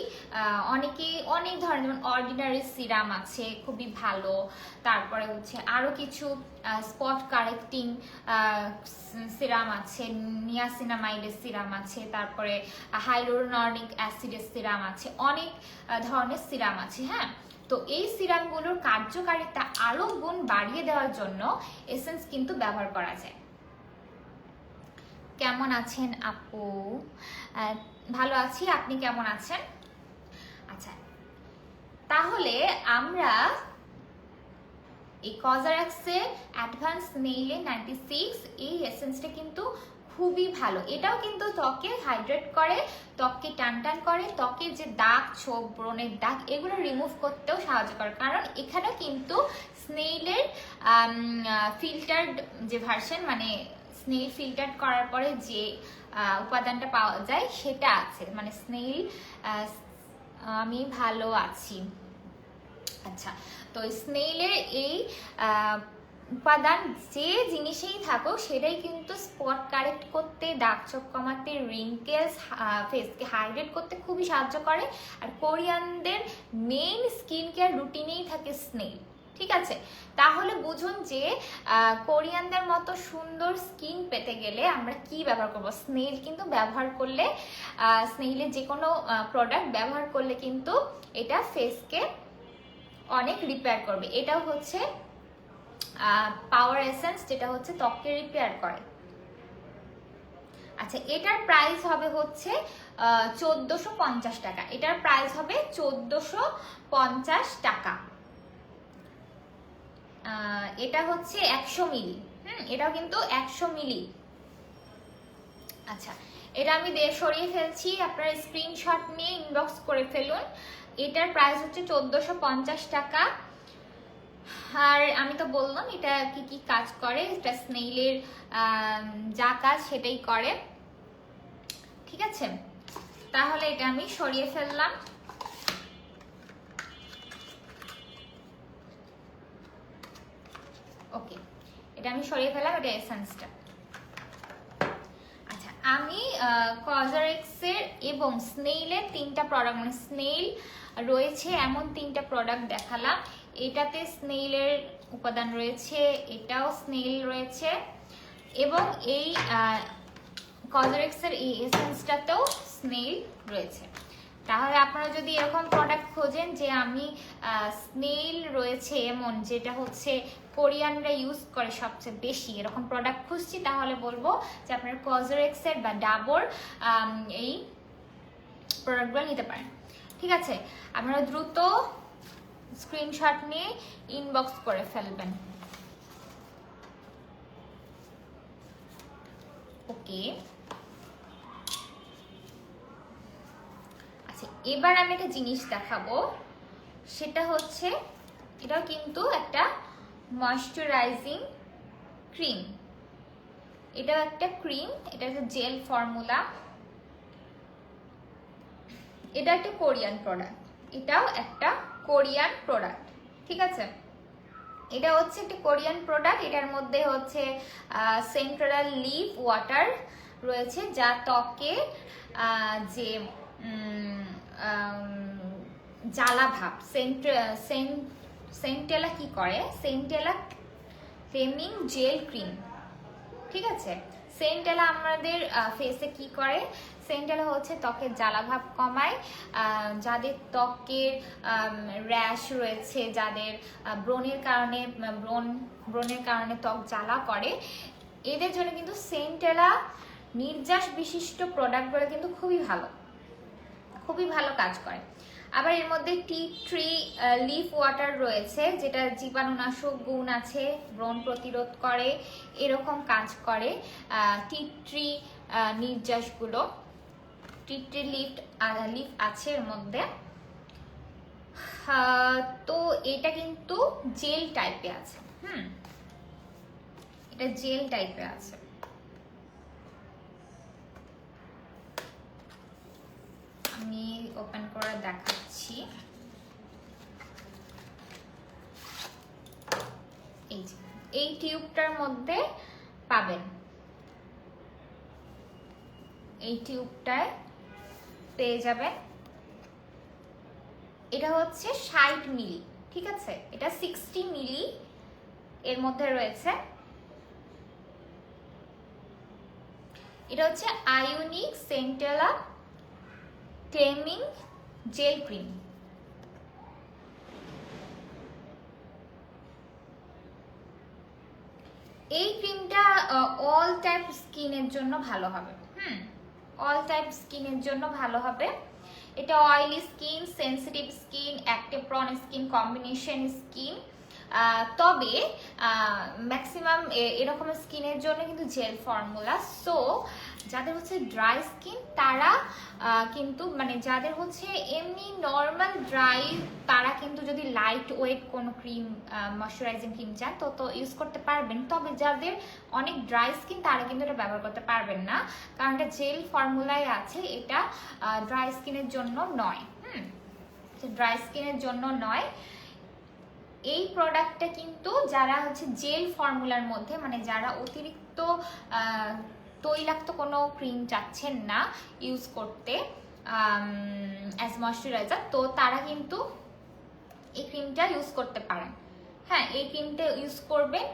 অনেক ধরনের, যেমন অর্ডিনারি সিরাম আছে খুবই ভালো, তারপরে হচ্ছে আরো কিছু স্পট কারেক্টিং সিরাম আছে, নিয়াসিনামাইডের সিরাম আছে, তারপরে হাইলোরনিক অ্যাসিডের সিরাম আছে, অনেক ধরনের সিরাম আছে। হ্যাঁ, তো এই সিরামগুলোর কার্যকারিতা আরো গুণ বাড়িয়ে দেওয়ার জন্য এসেন্স কিন্তু ব্যবহার করা যায়। কেমন আছেন আপু? ভালো আছি, আপনি কেমন আছেন? আচ্ছা, তাহলে আমরা এই কজারেক্সের অ্যাডভান্স স্নেইলে 96 এই এসেন্সটা কিন্তু খুবই ভালো। এটাও কিন্তু ত্বকে হাইড্রেট করে, ত্বককে টান করে, ত্বকের যে দাগ, ছোপ, ব্রণের দাগ, এগুলো রিমুভ করতেও সাহায্য করে। কারণ এখানেও কিন্তু স্নেইলের ফিল্টার্ড যে ভার্সন, মানে স্নেইল ফিল্টার করার পরে যে উপাদানটা পাওয়া যায় সেটা আছে, মানে স্নেইল। আমি ভালো আছি, আচ্ছা, তো স্নেইলের এই উপাদান যে জিনিসেই থাকুক সেটাই কিন্তু স্পট কারেক্ট করতে, দাগ ছোপ কমাতে, রিঙ্কেলস, ফেসকে হাইড্রেট করতে খুবই সাহায্য করে। আর কোরিয়ানদের মেইন স্কিন কেয়ার রুটিনেই থাকে স্নেইল। ঠিক আছে, তাহলে বুঝুন যে কোরিয়ানদের মতো সুন্দর স্কিন পেতে গেলে আমরা কি ব্যবহার করব। স্নেইল কিন্তু ব্যবহার করলে, স্নেইলের যে কোনো প্রোডাক্ট ব্যবহার করলে কিন্তু এটা ফেসকে অনেক রিপেয়ার করবে। এটাও হচ্ছে পাওয়ার এসেন্স, যেটা হচ্ছে ত্বককে রিপেয়ার করে। আচ্ছা, এটার প্রাইস হবে হচ্ছে 1450 টাকা। এটার প্রাইস হবে 1450 টাকা। এটা হচ্ছে 100 মিলি। এটাও কিন্তু 100 মিলি। আচ্ছা, এটা আমি সরিয়ে ফেলছি, আপনারা স্ক্রিনশট নিয়ে ইনবক্স করে ফেলুন। এটার প্রাইস হচ্ছে 1450 টাকা। আর আমি তো বললাম এটা কি কি কাজ করে, এটা স্নেইলের যা কাজ সেটাই করে। ঠিক আছে, তাহলে এটা আমি সরিয়ে ফেললাম। ওকে, এটা আমি সরিয়ে ফেললাম, এটা এসেন্সটা। আচ্ছা, আমি কজারেক্সের এবং স্নেইলের 3টা প্রোডাক্ট, মানে স্নেইল রয়েছে এমন 3টা প্রোডাক্ট দেখালাম। এটাতে স্নেইলের উপাদান রয়েছে, এটাও স্নেইল রয়েছে, এবং এই কজারেক্সের এই এসেন্সটাতেও স্নেইল রয়েছে। তাহলে আপনারা যদি এরকম প্রোডাক্ট খোঁজেন যে আমি স্নেইল রয়েছে এমন, যেটা হচ্ছে কোরিয়ানরা ইউজ করে সবচেয়ে বেশি, এরকম প্রোডাক্ট খুঁজছি, তাহলে বলবো যে আপনারা কজারেক্সের বা ডাবর এই প্রোডাক্টগুলো নিতে পারেন। ঠিক আছে, আপনারা দ্রুত স্ক্রিনশট নিয়ে ইনবক্স করে ফেলবেন। ওকে, আচ্ছা, এবার আমি একটা জিনিস দেখাবো, সেটা হচ্ছে এটাও কিন্তু একটা ময়শ্চারাইজিং ক্রিম। এটাও একটা ক্রিম, এটা একটা জেল ফর্মুলা। এটা একটা কোরিয়ান প্রোডাক্ট, এটাও একটা কোরিয়ান প্রোডাক্ট। ঠিক আছে, এটা হচ্ছে একটা কোরিয়ান প্রোডাক্ট। এটার মধ্যে হচ্ছে সেন্ট্রাল লিফ ওয়াটার রয়েছে, যা ত্বকে যে জ্বালা ভাব, সেন্টেলা কি করে, সেন্টেলা ক্লেমিং জেল ক্রিম। ঠিক আছে, সেন্টেলা আমাদের ফেসে কি করে, সেন্টেলা হচ্ছে ত্বকের জ্বালাভাব কমায়। যাদের ত্বকের র্যাশ রয়েছে, যাদের ব্রণের কারণে ত্বক জ্বালা করে, এদের জন্য কিন্তু সেন্টেলা নির্যাস বিশিষ্ট প্রোডাক্টগুলো কিন্তু খুবই ভালো কাজ করে। আবার এর মধ্যে টি ট্রি লিফ ওয়াটার রয়েছে, যেটা জীবাণুনাশক গুণ আছে, ব্রণ প্রতিরোধ করে, এরকম কাজ করে টি ট্রি নির্যাসগুলো। টি ট্রি লিফ আছে এর মধ্যে। তো এটা কিন্তু জেল টাইপে আছে। এটা জেল টাইপে আছে। আমি ওপেন করে দেখাচ্ছি। এই টিউবটার মধ্যে পাবেন, এই টিউবটায় পেয়ে যাবেন। এটা হচ্ছে 60 মিলি। ঠিক আছে, এটা 60 মিলি এর মধ্যে রয়েছে। এটা হচ্ছে ionic centella claiming jail cream. এই ক্রিমটা অল টাইপ স্কিনের জন্য ভালো হবে। অল টাইপ স্কিনের জন্য ভালো হবে। এটা oily skin, sensitive skin, active prawn skin, combination skin. তবে ম্যাক্সিমাম এরকম স্কিনের জন্য কিন্তু জেল ফর্মুলা। সো যাদের হচ্ছে ড্রাই স্কিন, তারা কিন্তু মানে যাদের হচ্ছে এমনি নর্মাল ড্রাই, তারা কিন্তু যদি লাইট ওয়েট কোনো ক্রিম, ময়শ্চারাইজিং ক্রিম চান তো ইউজ করতে পারবেন। তবে যাদের অনেক ড্রাই স্কিন, তারা কিন্তু এটা ব্যবহার করতে পারবেন না, কারণ এটা জেল ফর্মুলায় আছে। এটা ড্রাই স্কিনের জন্য নয়। ড্রাই স্কিনের জন্য নয়। এই প্রোডাক্টটা কিন্তু যারা হচ্ছে জেল ফর্মুলার মধ্যে, মানে যারা অতিরিক্ত তৈলাক্ত কোনো ক্রিম চাচ্ছেন না ইউজ করতে অ্যাজ ময়শ্চারাইজার, তো তারা কিন্তু এই ক্রিমটা ইউজ করতে পারেন। হ্যাঁ, এই ক্রিমটা ইউজ করবেন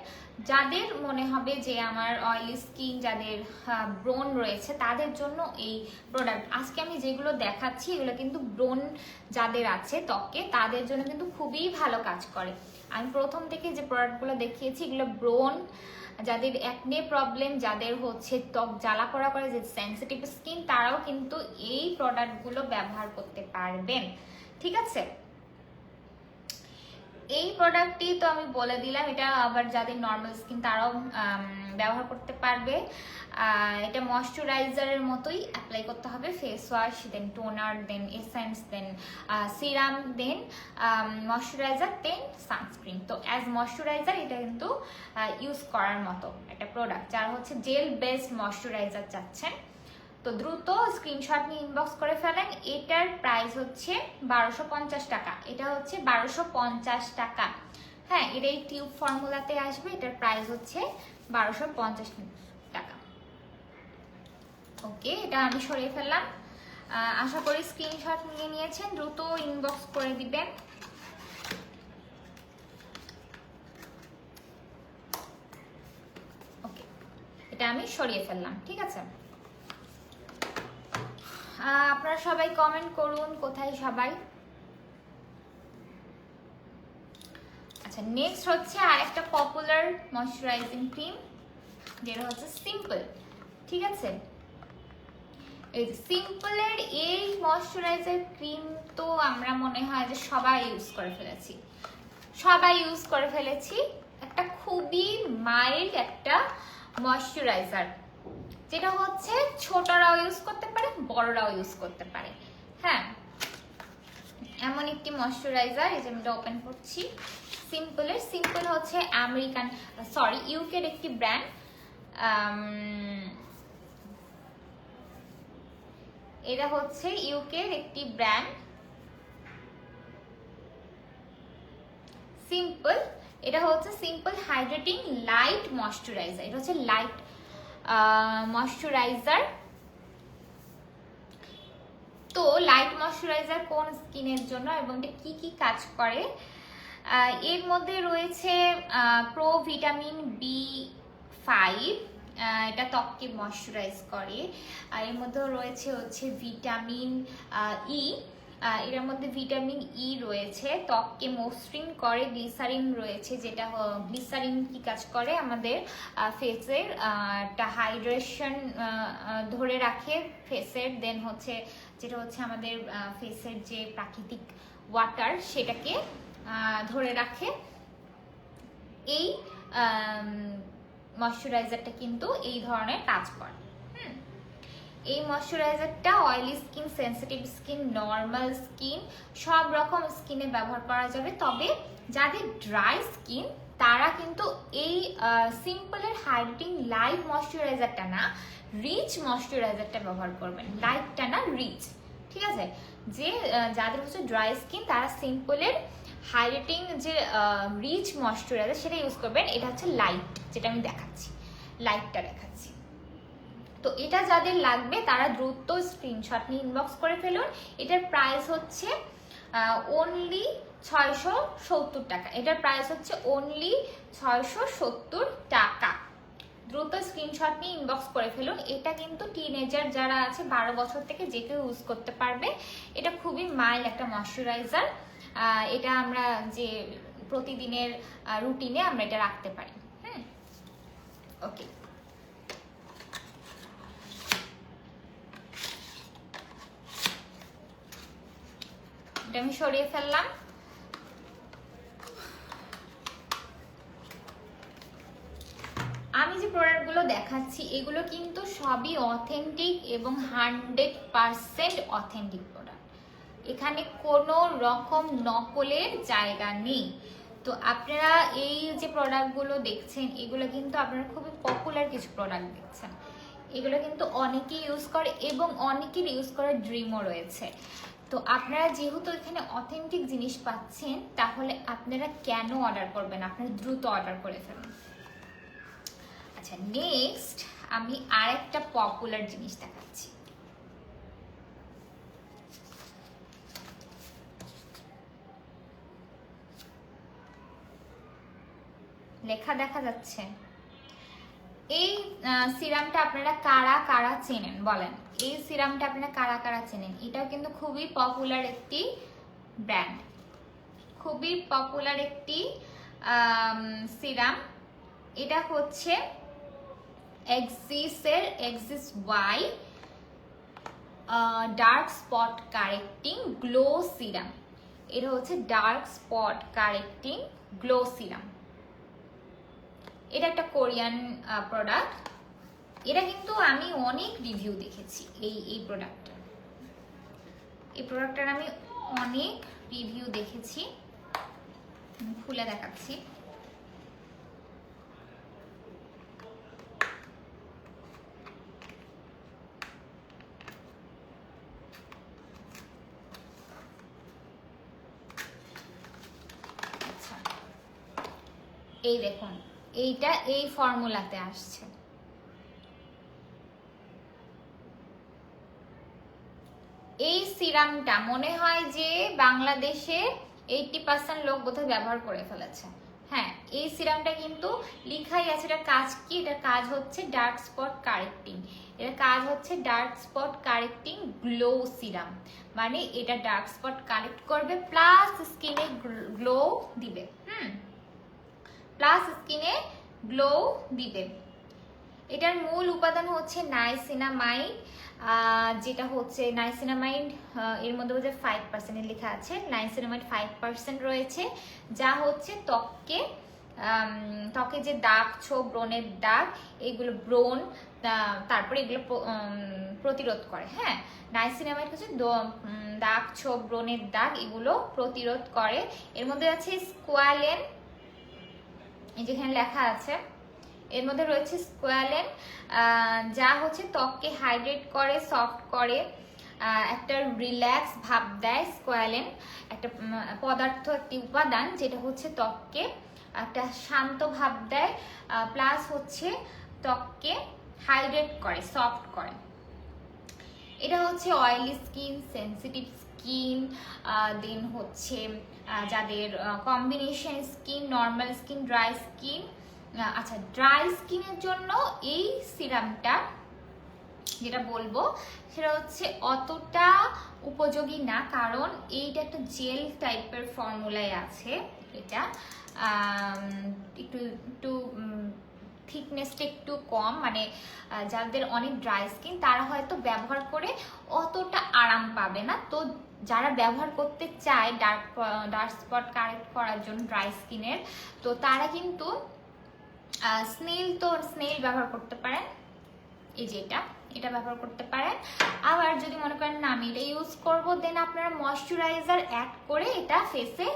যাদের মনে হবে যে আমার অয়েলি স্কিন, যাদের ব্রণ রয়েছে তাদের জন্য এই প্রোডাক্ট। আজকে আমি যেগুলো দেখাচ্ছি এগুলো কিন্তু ব্রণ যাদের আছে ত্বকে তাদের জন্য কিন্তু খুবই ভালো কাজ করে। আমি প্রথম থেকে যে প্রোডাক্টগুলো দেখিয়েছি এগুলো ব্রণ, যাদের অ্যাকনে প্রবলেম, যাদের হচ্ছে ত্বক জ্বালা পোড়া করে, যে সেনসিটিভ স্কিন, তারাও কিন্তু এই প্রোডাক্টগুলো ব্যবহার করতে পারবেন। ঠিক আছে, এই প্রোডাক্টটি তো আমি বলে দিলাম, এটা আবার যাদের নর্মাল স্কিন তারাও ব্যবহার করতে পারবে। এটা ময়শ্চারাইজারের মতোই অ্যাপ্লাই করতে হবে, ফেস ওয়াশ, দেন টোনার, দেন এসেন্স, দেন সিরাম, দেন ময়শ্চারাইজার, দেন সানস্ক্রিন। তো অ্যাজ ময়শ্চারাইজার এটা কিন্তু ইউজ করার মতো একটা প্রোডাক্ট। যারা হচ্ছে জেল বেসড ময়শ্চারাইজার চাচ্ছেন তো দ্রুত স্ক্রিনশট নিয়ে ইনবক্স করে ফেলেন। এটার প্রাইস হচ্ছে 1250 টাকা। এটা হচ্ছে 1250 টাকা। হ্যাঁ, এটা এই টিউব ফর্মুলাতে আসবে। এটার প্রাইস হচ্ছে 1250 টাকা। ওকে, এটা আমি সরিয়ে ফেললাম। আশা করি স্ক্রিনশট নিয়ে নিয়েছেন, দ্রুত ইনবক্স করে দিবেন। ওকে, এটা আমি সরিয়ে ফেললাম। ঠিক আছে, আপনারা সবাই কমেন্ট করুন কোথায় সবাই। আচ্ছা, নেক্সট হচ্ছে আরেকটা পপুলার ময়শ্চারাইজিং ক্রিম, যেটা হচ্ছে সিম্পল। ঠিক আছে, এই সিম্পলের এই ময়শ্চারাইজার ক্রিম তো আমরা মনে হয় যে সবাই ইউজ করে ফেলেছি। একটা খুবই মাইল্ড একটা ময়শ্চারাইজার, যেটা হচ্ছে ছোটরাও ইউজ করতে পারে, বড়রাও ইউজ করতে পারে। হ্যাঁ, এমন একটি ময়শ্চারাইজার, এই যে আমি ওপেন করছি। সিম্পল হচ্ছে ইউকের একটি ব্র্যান্ড। এটা হচ্ছে ইউকের একটি ব্র্যান্ড সিম্পল। এটা হচ্ছে সিম্পল হাইড্রেটিং লাইট ময়শ্চারাইজার। এটা হচ্ছে লাইট ময়শ্চারাইজার। তো লাইট ময়শ্চারাইজার কোন স্কিনের জন্য এবং এটা কি কি কাজ করে, এর মধ্যে রয়েছে প্রো ভিটামিন B5, এটা ত্বককে ময়শ্চারাইজ করে। এর মধ্যে রয়েছে হচ্ছে ভিটামিন ই, এর মধ্যে ভিটামিন ই রয়েছে, ত্বককে মসৃণ করে। গ্লিসারিন রয়েছে, যেটা গ্লিসারিন কি কাজ করে, আমাদের ফেসের একটা হাইড্রেশন ধরে রাখে ফেসের। দেন হচ্ছে যেটা হচ্ছে আমাদের ফেসের যে প্রাকৃতিক ওয়াটার সেটাকে ধরে রাখে। এই ময়শ্চারাইজারটা কিন্তু এই ধরনের কাজ করে। এই ময়শ্চারাইজারটা oily skin, sensitive skin, normal skin, সব রকম স্কিনে ব্যবহার করা যাবে। তবে যাদের ড্রাই স্কিন তারা কিন্তু এই সিম্পলের হাইড্রেটিং লাইট ময়শ্চারাইজারটা না, রিচ ময়শ্চারাইজারটা ব্যবহার করবেন। লাইটটা না, রিচ। ঠিক আছে, যে যাদের হচ্ছে ড্রাই স্কিন তারা সিম্পলের হাইড্রেটিং যে রিচ ময়শ্চারাইজার সেটা ইউজ করবেন। এটা হচ্ছে লাইট, যেটা আমি দেখাচ্ছি, লাইটটা দেখাচ্ছি। তো এটা যাদের লাগবে তারা দ্রুত স্ক্রিনশট নিয়ে ইনবক্স করে ফেলুন। এটার প্রাইস হচ্ছে অনলি 670 টাকা। এটার প্রাইস হচ্ছে অনলি 670 টাকা। দ্রুত স্ক্রিনশট নিয়ে ইনবক্স করে ফেলুন। এটা কিন্তু টিনেজার যারা আছে 12 বছর থেকে যে কেউ ইউজ করতে পারবে। এটা খুবই মাইল্ড একটা ময়শ্চারাইজার। এটা আমরা যে প্রতিদিনের রুটিনে আমরা এটা রাখতে পারি। ওকে, এটা আমি সরিয়ে ফেললাম। আমি যে প্রোডাক্টগুলো দেখাচ্ছি এগুলো কিন্তু সবই অথেন্টিক এবং 100% অথেন্টিক প্রোডাক্ট। এখানে কোনো রকম নকলের জায়গা নেই। তো আপনারা এই যে প্রোডাক্টগুলো দেখছেন এগুলো কিন্তু আপনারা খুবই পপুলার কিছু প্রোডাক্ট দেখছেন। এগুলো কিন্তু অনেকেই ইউজ করে এবং অনেকের ইউজ করার ড্রিমও রয়েছে। তো তো আপনারা যেহেতু এখানে অথেন্টিক জিনিস পাচ্ছেন, তাহলে আপনারা কেন অর্ডার করবেন? আপনারা দ্রুত অর্ডার করে ফেলুন। আচ্ছা, নেক্সট আমি আরেকটা পপুলার জিনিস দেখাচ্ছি। লেখা দেখা যাচ্ছে? এই সিরামটা আপনারা কারা কারা চেনেন বলেন? এই সিরামটা আপনারা কারা কারা চেনেন? এটাও কিন্তু খুবই পপুলার একটি ব্র্যান্ড, খুবই পপুলার একটি সিরাম। এটা হচ্ছে এক্সিসের Axis Y dark spot correcting glow serum. এটা হচ্ছে dark spot correcting glow serum. এটা একটা কোরিয়ান প্রোডাক্ট। এটা কিন্তু আমি অনেক রিভিউ দেখেছি এই প্রোডাক্টটার। এই প্রোডাক্টটার আমি অনেক রিভিউ দেখেছি, খুলে দেখাচ্ছি। আচ্ছা, এই দেখুন, এইটা এই ফর্মুলাতে আসছে। এই সিরামটা মনে হয় যে বাংলাদেশে 80% লোক বোধহয় ব্যবহার করে ফেলেছে। হ্যাঁ, এই সিরামটা কিন্তু লেখাই আছে এটার কাজ কি। এটার কাজ হচ্ছে ডার্ক স্পট কারেক্টিং। এটার কাজ হচ্ছে dark spot correcting glow serum. মানে এটা ডার্ক স্পট কারেক্ট করবে প্লাস স্কিনে গ্লো দিবে। প্লাস স্কিনে গ্লো দিবে। এটার মূল উপাদান হচ্ছে নাইসিনামাইড, যেটা হচ্ছে নাইসিনামাইড, এর মধ্যে হচ্ছে 5% লেখা আছে। নাইসিনামাইড 5% রয়েছে, যা হচ্ছে ত্বকে যে দাগ, ছোপ, ব্রণের দাগ, এগুলো ব্রণ, তারপরে এগুলো প্রতিরোধ করে। হ্যাঁ, নাইসিনামাইড হচ্ছে দাগ, ছোপ, ব্রণের দাগ, এগুলো প্রতিরোধ করে। এর মধ্যে আছে স্কোয়ালেন, এই যেখানে লেখা আছে, এর মধ্যে রয়েছে স্কোয়ালেন, যা হচ্ছে ত্বককে হাইড্রেট করে, সফট করে, একটা রিল্যাক্স ভাব দেয়। স্কোয়ালেন একটা পদার্থ, একটি উপাদান, যেটা হচ্ছে ত্বককে একটা শান্ত ভাব দেয়, প্লাস হচ্ছে ত্বককে হাইড্রেট করে, সফট করে। এটা হচ্ছে অয়েলি স্কিন, সেন্সিটিভ স্কিন, দেন হচ্ছে যাদের combination skin, normal skin, dry skin. আচ্ছা, ড্রাই স্কিনের জন্য এই সিরামটা যেটা বলবো সেটা হচ্ছে অতটা উপযোগী না, কারণ এইটা একটা জেল টাইপের ফর্মুলায় আছে। এটা একটু একটু থিকনেসটা একটু কম, মানে যাদের অনেক ড্রাই স্কিন তারা হয়তো ব্যবহার করে অতটা আরাম পাবে না। তো যারা ব্যবহার করতে চায় ডার্ক স্পট কারেক্ট করার জন্য ড্রাই স্কিনের, তো তারা কিন্তু স্নেল ব্যবহার করতে পারেন। এই যে এটা ব্যবহার করতে পারেন। আবার যদি মনে করেন না আমি এটা ইউজ করবো, দেন আপনারা ময়শ্চারাইজার অ্যাড করে এটা ফেসে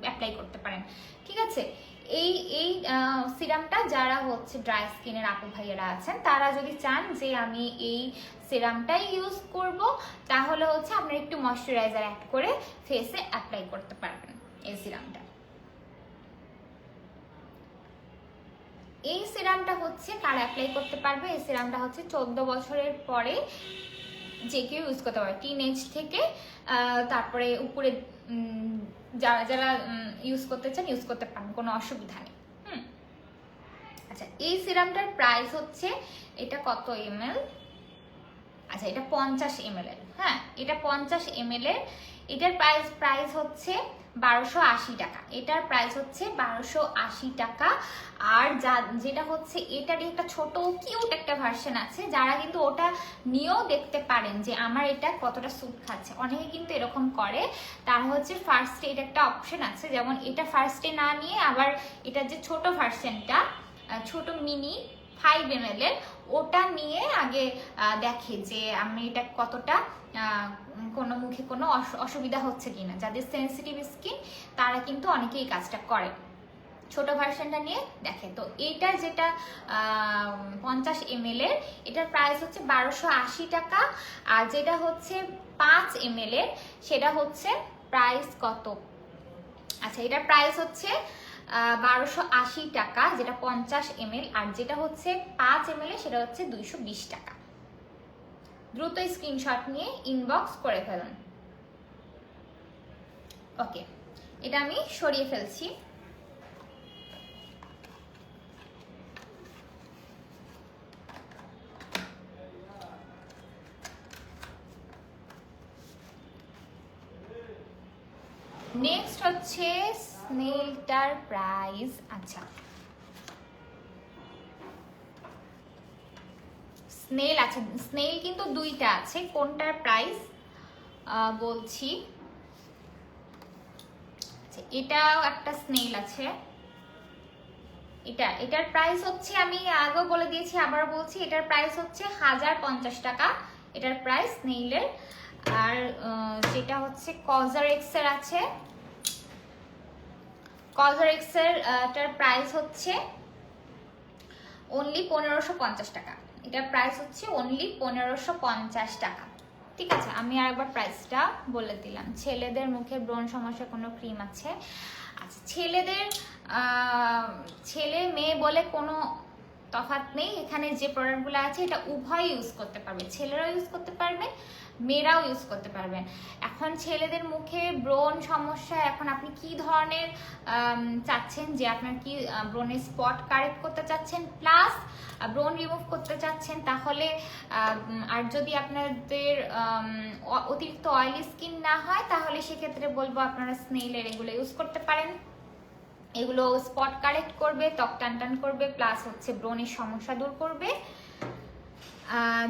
অ্যাপ্লাই করতে পারেন। ঠিক আছে, এই সিরামটা যারা হচ্ছে ড্রাই স্কিনের আপু ভাইয়েরা আছেন, তারা যদি চান যে আমি এই সিরামটাই ইউজ করব, তাহলে হচ্ছে আপনারা একটু ময়শ্চারাইজার অ্যাড করে ফেসে অ্যাপ্লাই করতে পারবেন এই সিরামটা। এই সিরামটা হচ্ছে কারা অ্যাপ্লাই করতে পারবে? এই সিরামটা হচ্ছে 14 বছরের পরে যে কেউ ইউজ করতে পারবে, টিনেজ থেকে তারপরে উপরে যারা যারা ইউজ করতে চান ইউজ করতে পারেন, কোনো অসুবিধা নেই। আচ্ছা, এই সিরামটার প্রাইস হচ্ছে, এটা কত ml? আচ্ছা, এটা 50 ml এর। হ্যাঁ, এটা 50 ml এর। এটার প্রাইস হচ্ছে 1280 টাকা। এটার প্রাইস হচ্ছে 1280 টাকা। আর যেটা হচ্ছে এটারই একটা ছোট কিউট একটা ভার্সন আছে, যারা কিন্তু ওটা নিয়েও দেখতে পারেন যে আমার এটা কতটা স্যুট খাচ্ছে। অনেকে কিন্তু এরকম করে, তার হচ্ছে ফার্স্টে এটা একটা অপশন আছে, যেমন এটা ফার্স্টে না নিয়ে আবার এটার যে ছোট ভার্সনটা, ছোট মিনি 5 ml এর, ওটা নিয়ে আগে দেখে যে আমি এটা কতটা কোনো মুখে কোনো অসুবিধা হচ্ছে কিনা। যাদের সেন্সিটিভ স্কিন তারা কিন্তু অনেকেই এই কাজটা করে। ছোট ভার্সনটা নিয়ে দেখেন। তো এইটা যেটা 50 ml এর, এটার প্রাইস হচ্ছে 1280 টাকা। আর যেটা হচ্ছে 5 ml এর, সেটা হচ্ছে প্রাইস কত? আচ্ছা, এটার প্রাইস হচ্ছে 1280 টাকা, যেটা 50 ml। আর যেটা হচ্ছে 5 ml এর, সেটা হচ্ছে 220 টাকা। দ্রুত স্ক্রিনশট নিয়ে ইনবক্স করে ফেলুন। ওকে, এটা আমি সরিয়ে ফেলছি। নেক্সট হচ্ছে স্নেলটার প্রাইস। আচ্ছা, স্নেল আছে, স্নেল কিন্তু দুইটা আছে, কোনটার প্রাইস বলছি। এটাও একটা স্নেল আছে, এটার প্রাইস হচ্ছে, আমি আগেও বলে দিয়েছি, আবার বলছি, এটার প্রাইস হচ্ছে 1050 টাকা, এটার প্রাইস স্নেইলের। আর যেটা হচ্ছে কজারেক্স এর আছে, কজারেক্স এর এটার প্রাইস হচ্ছে অনলি 1550 টাকা। এটার প্রাইস হচ্ছে অনলি 1550 টাকা। ঠিক আছে, আমি আরেকবার প্রাইসটা বলে দিলাম। ছেলেদের মুখে ব্রণ সমস্যা কোনো ক্রিম আছে? আচ্ছা, ছেলেদের ছেলে মেয়ে বলে কোনো তফাৎ নেই, এখানে যে প্রোডাক্টগুলো আছে এটা উভয় ইউজ করতে পারবে, ছেলেরাও ইউজ করতে পারবে, মেয়েরাও ইউজ করতে পারবেন। এখন ছেলেদের মুখে ব্রণ সমস্যা, এখন আপনি কি ধরনের চাচ্ছেন, যে আপনার কি ব্রণের স্পট কারেক্ট করতে চাচ্ছেন প্লাস ব্রণ রিমুভ করতে চাচ্ছেন, তাহলে আর যদি আপনাদের অতিরিক্ত অয়েলি স্কিন না হয়, তাহলে সেক্ষেত্রে বলবো আপনারা স্নেইলের এগুলো ইউজ করতে পারেন। এগুলো স্পট কারেক্ট করবে, ত্বক টান করবে, প্লাস হচ্ছে ব্রণের সমস্যা দূর করবে।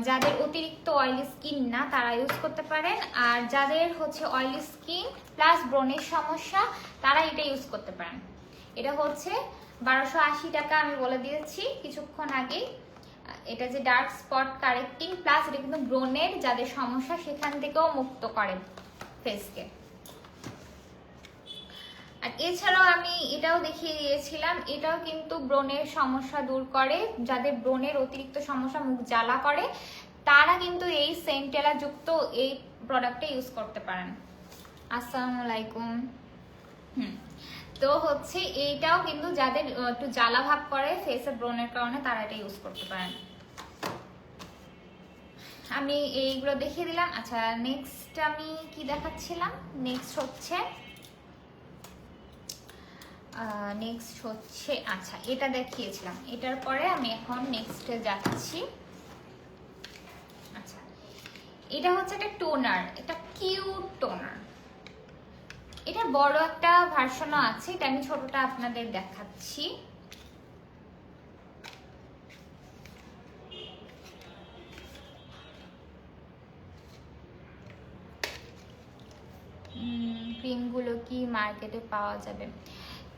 যাদের অতিরিক্ত অয়েলি স্কিন না, তারা ইউজ করতে পারেন। আর যাদের হচ্ছে অয়েলি স্কিন প্লাস ব্রণের সমস্যা, তারা এটা ইউজ করতে পারেন। এটা হচ্ছে 1280 টাকা, আমি বলে দিয়েছি কিছুক্ষণ আগেই। এটা যে ডার্ক স্পট কারেক্টিং প্লাস এটা কিন্তু ব্রণের যাদের সমস্যা সেখান থেকেও মুক্ত করে ফেসকে। আর এছাড়াও আমি এটাও দেখিয়ে দিয়েছিলাম, এটাও কিন্তু ব্রণের সমস্যা দূর করে। যাদের ব্রণের অতিরিক্ত সমস্যা, মুখ জ্বালা করে, তারা কিন্তু এই সেন্টেলা যুক্ত এই প্রোডাক্টটা ইউজ করতে পারেন। আসসালামু আলাইকুম। তো হচ্ছে এইটাও কিন্তু যাদের একটু জ্বালা ভাব করে ফেসে ব্রণের কারণে, তারা এটা ইউজ করতে পারেন। আমি এইগুলো দেখিয়ে দিলাম। আচ্ছা, নেক্সট আমি কি দেখাচ্ছিলাম, নেক্সট হচ্ছে আচ্ছা, এটা দেখিয়েছিলাম, এটার পরে আমি এখন নেক্সটে যাচ্ছি। আচ্ছা, এটা হচ্ছে একটা টোনার, এটা কিউট টোনার। এটা বড় একটা ভার্সনও আছে, এটা আমি ছোটটা আপনাদের দেখাচ্ছি। ক্রিমগুলো কি মার্কেটে পাওয়া যাবে?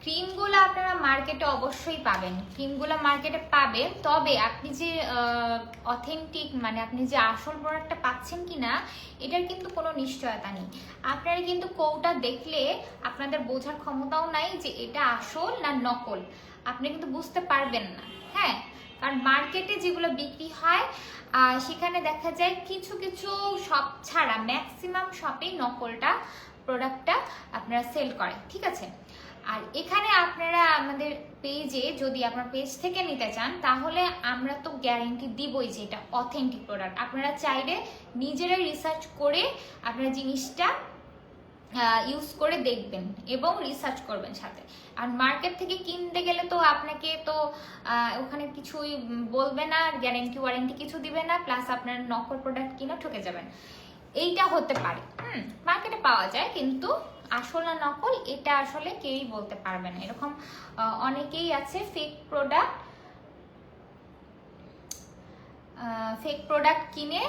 ক্রিমগুলো আপনারা মার্কেটে অবশ্যই পাবেন, ক্রিমগুলো মার্কেটে পাবেন, তবে আপনি যে অথেন্টিক মানে আপনি যে আসল প্রোডাক্টটা পাচ্ছেন কিনা এটার কিন্তু কোনো নিশ্চয়তা নেই। আপনারা কিন্তু কোটা দেখলে আপনাদের বোঝার ক্ষমতাও নাই যে এটা আসল না নকল, আপনি কিন্তু বুঝতে পারবেন না। হ্যাঁ, কারণ মার্কেটে যেগুলো বিক্রি হয় সেখানে দেখা যায় কিছু কিছু শপ ছাড়া ম্যাক্সিমাম শপেই নকলটা প্রোডাক্টটা আপনারা সেল করে। ঠিক আছে, আর এখানে আপনারা আমাদের পেজে যদি আপনার পেজ থেকে নিতে চান, তাহলে আমরা তো গ্যারেন্টি দিবই যে এটা অথেন্টিক প্রোডাক্ট। আপনারা চাইলে নিজেরাই রিসার্চ করে আপনারা জিনিসটা ইউজ করে দেখবেন এবং রিসার্চ করবেন সাথে। আর মার্কেট থেকে কিনতে গেলে তো আপনাকে তো ওখানে কিছুই বলবে না, গ্যারেন্টি ওয়ারেন্টি কিছু দিবে না, প্লাস আপনার নকল প্রোডাক্ট কিনে ঠকে যাবেন। এইটা হতে পারে, মার্কেটে পাওয়া যায়, কিন্তু আসল না নকল এটা আসলে কেউই বলতে পারবে না। এরকম অনেকেই আছে ফেক প্রোডাক্ট কিনে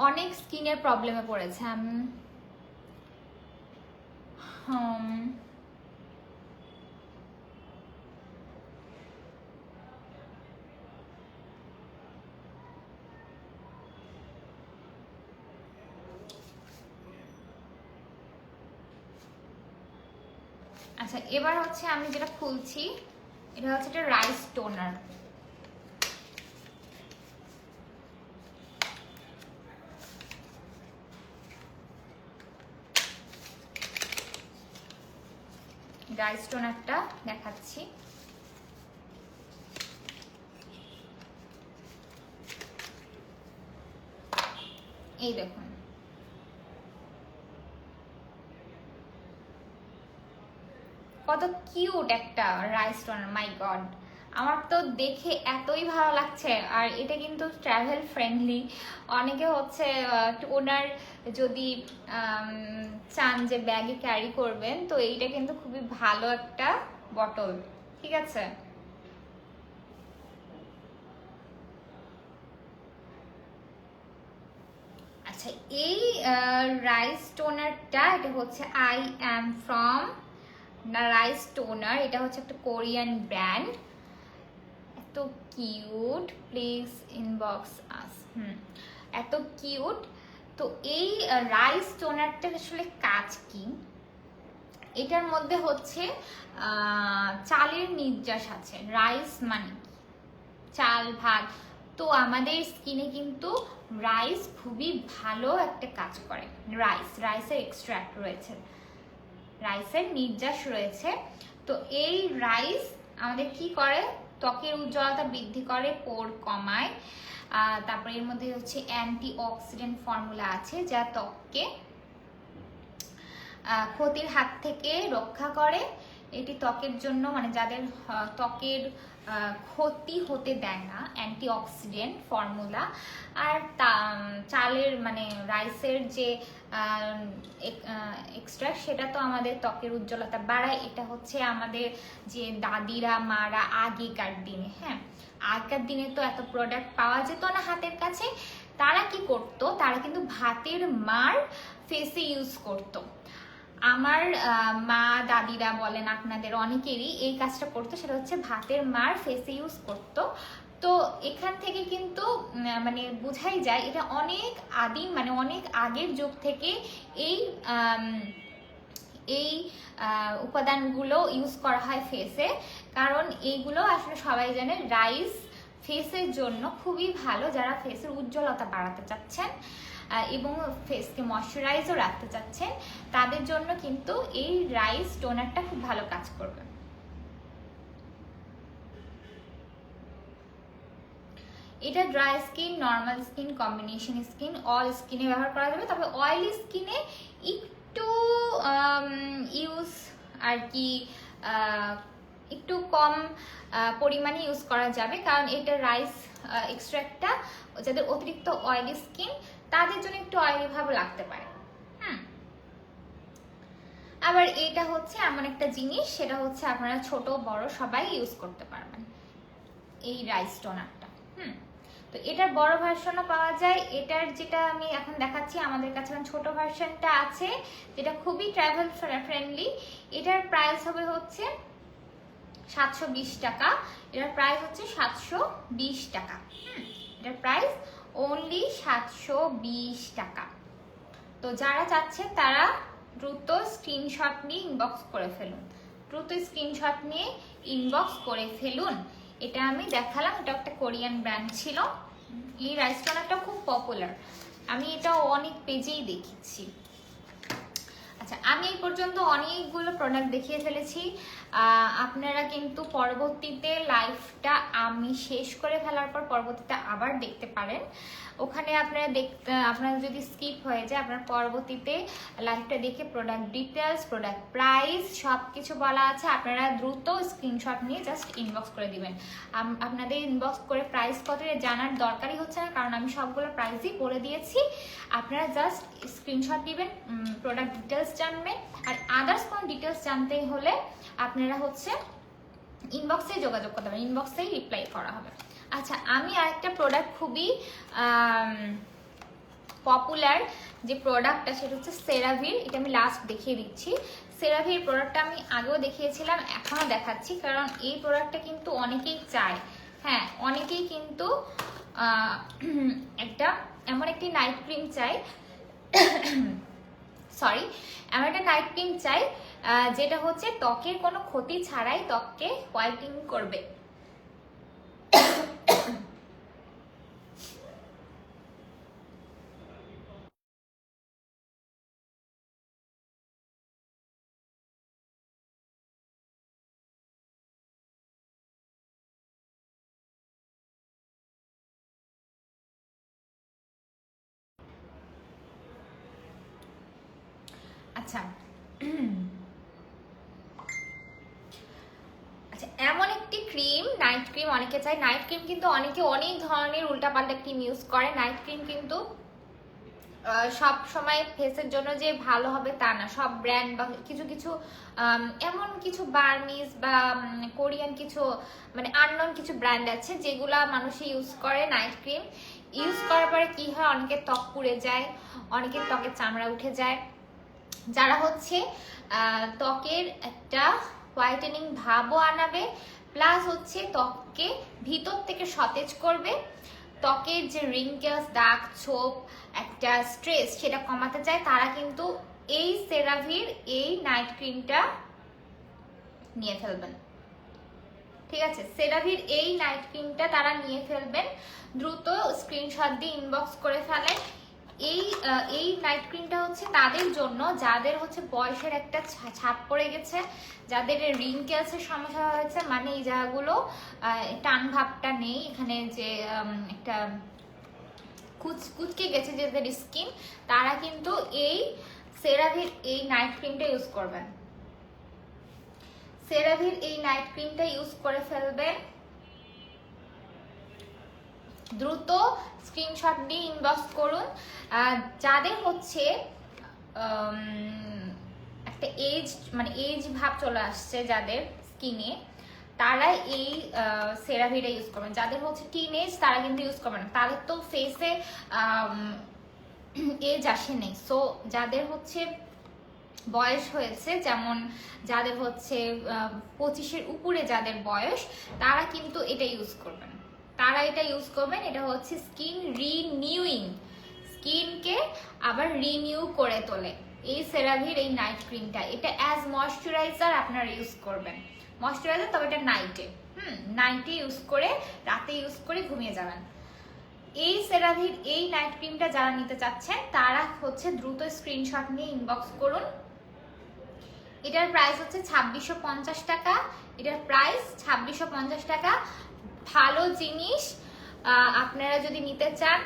অনেক স্কিনের প্রবলেমে পড়েছে। আচ্ছা, এবার হচ্ছে আমি যেটা খুলছি এটা হচ্ছে একটা রাইস টোনার। রাইস টোনারটা দেখাচ্ছি। এই দেখুন, কত কিউট একটা রাইস টোনার, মাই গড। আমার তো দেখে এতই ভালো লাগছে। আর এটা কিন্তু ট্রাভেল ফ্রেন্ডলি। অনেকে হচ্ছে টোনার যদি চান যে ব্যাগে ক্যারি করবেন, তো এইটা কিন্তু খুবই ভালো একটা বটল, ঠিক আছে। আচ্ছা, এই রাইস টোনারটা, এটা হচ্ছে I am from rice toner. এটা হচ্ছে একটা কোরিয়ান ব্র্যান্ড। এত কিউট, প্লিজ ইনবক্স আস। এত কিউট। তো এই রাইস টোনারটার আসলে কাজ কি? এটার মধ্যে হচ্ছে চালের নির্যাস আছে। রাইস মানে চাল, ভাত। তো আমাদের স্কিনে কিন্তু রাইস খুবই ভালো একটা কাজ করে। রাইসের এক্সট্রাক্ট রয়েছে, রাইসের নির্যাস রয়েছে। তো এই রাইস আমাদের কি করে? ত্বকের উজ্জ্বলতা বৃদ্ধি করে, পোর কমায়। তারপরে এর মধ্যে হচ্ছে অ্যান্টি অক্সিডেন্ট ফর্মুলা আছে, যা ত্বককে ক্ষতির হাত থেকে রক্ষা করে। এটি ত্বকের জন্য, মানে যাদের ত্বকের ক্ষতি হতে দেয় না, অ্যান্টি অক্সিডেন্ট ফর্মুলা। আর চালের মানে রাইসের যে এক্সট্রা, সেটা তো আমাদের ত্বকের উজ্জ্বলতা বাড়ায়। এটা হচ্ছে আমাদের যে দাদিরা, মারা আগেকার দিনে, হ্যাঁ আগেকার দিনে তো এত প্রোডাক্ট পাওয়া যেত না হাতের কাছে। তারা কি করতো? তারা কিন্তু ভাতের মার ফেসে ইউজ করতো। আমার মা, দাদিরা বলেন, আপনাদের অনেকেরই এই কাজটা করতো। সেটা হচ্ছে ভাতের মার ফেসে ইউজ করতো। তো এখান থেকে কিন্তু মানে বোঝাই যায় এটা অনেক আদিম, মানে অনেক আগের যুগ থেকে এই এই উপাদানগুলো ইউজ করা হয় ফেসে। কারণ এইগুলো আসলে সবাই জানে রাইস ফেসের জন্য খুবই ভালো। যারা ফেসের উজ্জ্বলতা বাড়াতে চাচ্ছেন এবং ফেসকে ময়শ্চারাইজও রাখতে চাচ্ছেন, তাদের জন্য কিন্তু এই রাইস টোনারটা খুব ভালো কাজ করবে। এটা dry skin, normal skin, combination skin, all স্কিনে ব্যবহার করা যাবে। তবে অয়েলি স্কিনে একটু ইউজ আর কি একটু কম পরিমাণে ইউজ করা যাবে, কারণ এটা রাইস এক্সট্রাক্টটা যাদের অতিরিক্ত অয়েলি স্কিন, তাদের জন্য একটু অয়েলি ভাব লাগতে পারে। আবার এটা হচ্ছে এমন একটা জিনিস, সেটা হচ্ছে আপনারা ছোট বড় সবাই ইউজ করতে পারবেন এই রাইস টোনারটা। তো এটার বড় ভার্সনও পাওয়া যায়। এটার যেটা আমি এখন দেখাচ্ছি, আমাদের কাছে ছোট ভার্সনটা আছে, যেটা খুবই ট্রাভেল ফ্রেন্ডলি। এটার প্রাইস হবে হচ্ছে 720 টাকা। এটার প্রাইস হচ্ছে 720 টাকা। এটার প্রাইস অনলি 720 টাকা। তো যারা চাচ্ছেন তারা দ্রুত স্ক্রিনশট নিয়ে ইনবক্স করে ফেলুন। এটা আমি দেখালাম, এটা একটা কোরিয়ান ব্র্যান্ড ছিল। এই রাইস টোনারটা খুব পপুলার, আমি এটা অনেক পেজেই দেখেছি। আচ্ছা, আমি এই পর্যন্ত অনেকগুলো প্রোডাক্ট দেখিয়ে ফেলেছি। আপনারা কিন্তু পরবর্তীতে লাইভটা আমি শেষ করে ফেলার পর পরবর্তীতে আবার দেখতে পারেন। ওখানে আপনারা যদি স্কিপ হয়ে যায়, আপনার পরবর্তীতে লাইভটা দেখে প্রোডাক্ট ডিটেলস, প্রোডাক্ট প্রাইস সব কিছু বলা আছে। আপনারা দ্রুত স্ক্রিনশট নিয়ে জাস্ট ইনবক্স করে দিবেন। আপনাদের ইনবক্স করে প্রাইস কত জানার দরকারই হচ্ছে না, কারণ আমি সবগুলো প্রাইসই বলে দিয়েছি। আপনারা জাস্ট স্ক্রিনশট দিবেন, প্রোডাক্ট ডিটেলস জানবেন। আর আদার্স কোনো ডিটেলস জানতে হলে আপনারা হচ্ছে ইনবক্সে যোগাযোগ করতে পারেন, ইনবক্সেই রিপ্লাই করা হবে। আচ্ছা, আমি আরেকটা প্রোডাক্ট খুবই পপুলার যে প্রোডাক্টটা, সেটা হচ্ছে সেরাভির। এটা আমি লাস্ট দেখিয়ে দিচ্ছি। সেরাভির প্রোডাক্টটা আমি আগেও দেখিয়েছিলাম, এখনও দেখাচ্ছি, কারণ এই প্রোডাক্টটা কিন্তু অনেকেই চায়। হ্যাঁ, অনেকেই কিন্তু এমন একটি নাইট ক্রিম চাই, এমন একটা নাইট ক্রিম চাই যেটা হচ্ছে ত্বকের কোনো ক্ষতি ছাড়াই ত্বককে হোয়াইটিং করবে। আচ্ছা আচ্ছা, এমন একটি ক্রিম, নাইট ক্রিম অনেকে চায়। নাইট ক্রিম কিন্তু অনেকে অনেক ধরনের উল্টাপাল্টা ক্রিম ইউজ করে। নাইট ক্রিম কিন্তু সব সময় ফেসের জন্য যে ভালো হবে তা না। সব ব্র্যান্ড বা কিছু কিছু এমন কিছু বার্নিস বা কোরিয়ান কিছু মানে আননোন কিছু ব্র্যান্ড আছে যেগুলা মানুষে ইউজ করে নাইট ক্রিম। ইউজ করার পরে কি হয়, অনেকের ত্বক পুড়ে যায়, অনেকের ত্বকের চামড়া উঠে যায়। যারা হচ্ছে ত্বকের একটা হোয়াইটেনিং ভাবও আনাবে, প্লাস হচ্ছে ত্বককে ভিতর থেকে সতেজ করবে, ত্বকের যে রিঙ্কেলস, দাগ, ছোপ, একটা স্ট্রেস সেটা কমাতে চায়, তারা কিন্তু এই সেরাভির এই নাইট ক্রিমটা নিয়ে ফেলবেন। ঠিক আছে, সেরাভির এই নাইট ক্রিমটা তারা নিয়ে ফেলবেন। দ্রুত স্ক্রিনশট দিয়ে ইনবক্স করে ফেলেন। এই নাইট ক্রিমটা হচ্ছে তাদের জন্য যাদের হচ্ছে বয়সের একটা ছাপ পড়ে গেছে, যাদের রিঙ্কেলসের সমস্যা হয়েছে, মানে এই জায়গাগুলো টান ভাবটা নেই, এখানে যে একটা কুচকে গেছে যাদের স্কিন, তারা কিন্তু এই সেরাভির এই নাইট ক্রিমটা ইউজ করবেন। সেরাভির এই নাইট ক্রিমটা ইউজ করে ফেলবেন। দ্রুত স্ক্রিনশট দিয়ে ইনবক্স করুন। যাদের হচ্ছে একটা এজ মানে এজ ভাব চলে আসছে যাদের স্কিনে, তারা এই সেরাভিটা ইউজ করবেন। যাদের হচ্ছে টিনেজ তারা কিন্তু ইউজ করবেন না, তাদের তো ফেসে এজ আসে নেই। সো যাদের হচ্ছে বয়স হয়েছে, যেমন যাদের হচ্ছে 25-এর উপরে যাদের বয়স, তারা কিন্তু এটা ইউজ করবেন। এটা হচ্ছে স্কিন রিনিউইং, স্কিনকে আবার রিনিউ করে তোলে এই সেরাভির এই নাইট ক্রিমটা। এটা অ্যাজ ময়শ্চারাইজার আপনারা ইউজ করবেন, ময়শ্চারাইজার, তবে এটা নাইটে ইউজ করে, রাতে ইউজ করে ঘুমিয়ে যাবেন। এই সেরাভির এই নাইট ক্রিমটা যারা নিতে চাচ্ছেন তারা হচ্ছে দ্রুত স্ক্রিনশট নিয়ে ইনবক্স করুন। এটার প্রাইস হচ্ছে 2650 টাকা। এটার প্রাইস 2650 টাকা। ভালো জিনিস আপনারা যদি নিতে চান,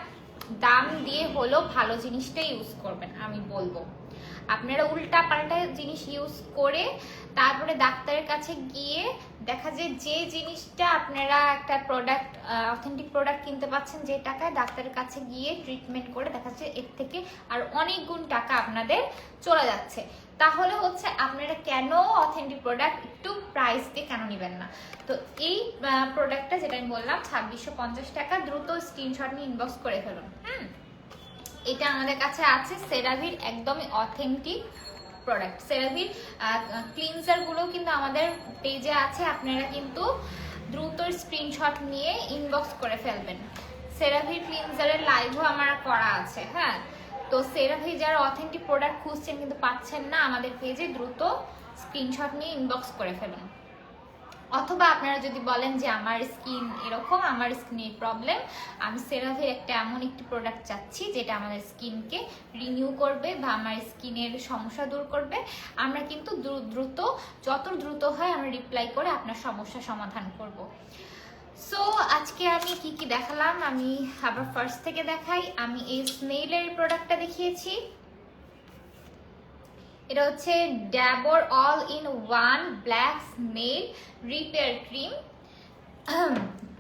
দাম দিয়ে হলো ভালো জিনিসটা ইউজ করবেন। আমি বলবো আপনারা উল্টা পাল্টা জিনিস ইউজ করে তারপরে ডাক্তারের কাছে গিয়ে দেখা যায় যে জিনিসটা আপনারা একটা প্রোডাক্ট, অথেন্টিক প্রোডাক্ট কিনতে পাচ্ছেন যে টাকায়, ডাক্তারের কাছে গিয়ে ট্রিটমেন্ট করে দেখা যাচ্ছে এর থেকে আর অনেক গুণ টাকা আপনাদের চলে যাচ্ছে। তাহলে হচ্ছে আপনারা কেন অথেন্টিক প্রোডাক্ট একটু প্রাইস দিয়ে কেন নেবেন না? তো এই প্রোডাক্টটা যেটা আমি বললাম 2650 টাকা, দ্রুত স্ক্রিনশট নিয়ে ইনবক্স করে ফেলুন। এটা আমাদের কাছে আছে সেরাভির একদমই অথেন্টিক প্রোডাক্ট। সেরাভির ক্লিনজার গুলো কিন্তু আমাদের পেজে আছে, আপনারা কিন্তু দ্রুত স্ক্রিনশট নিয়ে ইনবক্স করে ফেলবেন। সেরাভির ক্লিনজারের লাইভও আমার করা আছে। হ্যাঁ, তো সেরাভি যারা অথেন্টিক প্রোডাক্ট খুঁজছেন কিন্তু পাচ্ছেন না, আমাদের পেজে দ্রুত স্ক্রিনশট নিয়ে ইনবক্স করে ফেলুন। অথবা আপনারা যদি বলেন যে আমার স্কিন এরকম, আমার স্কিনের প্রবলেম, আমি সেরাভির একটা এমন একটি প্রোডাক্ট চাচ্ছি যেটা আমাদের স্কিনকে রিনিউ করবে বা আমার স্কিনের সমস্যা দূর করবে, আমরা কিন্তু যত দ্রুত হয় আমরা রিপ্লাই করে আপনার সমস্যা সমাধান করব। সো আজকে আমি কি কি দেখালাম, আমি আবার ফার্স্ট থেকে দেখাই। আমি এই স্নেইলের প্রোডাক্টটা দেখিয়েছি, এটা হচ্ছে Dabur all in one black snail repair cream.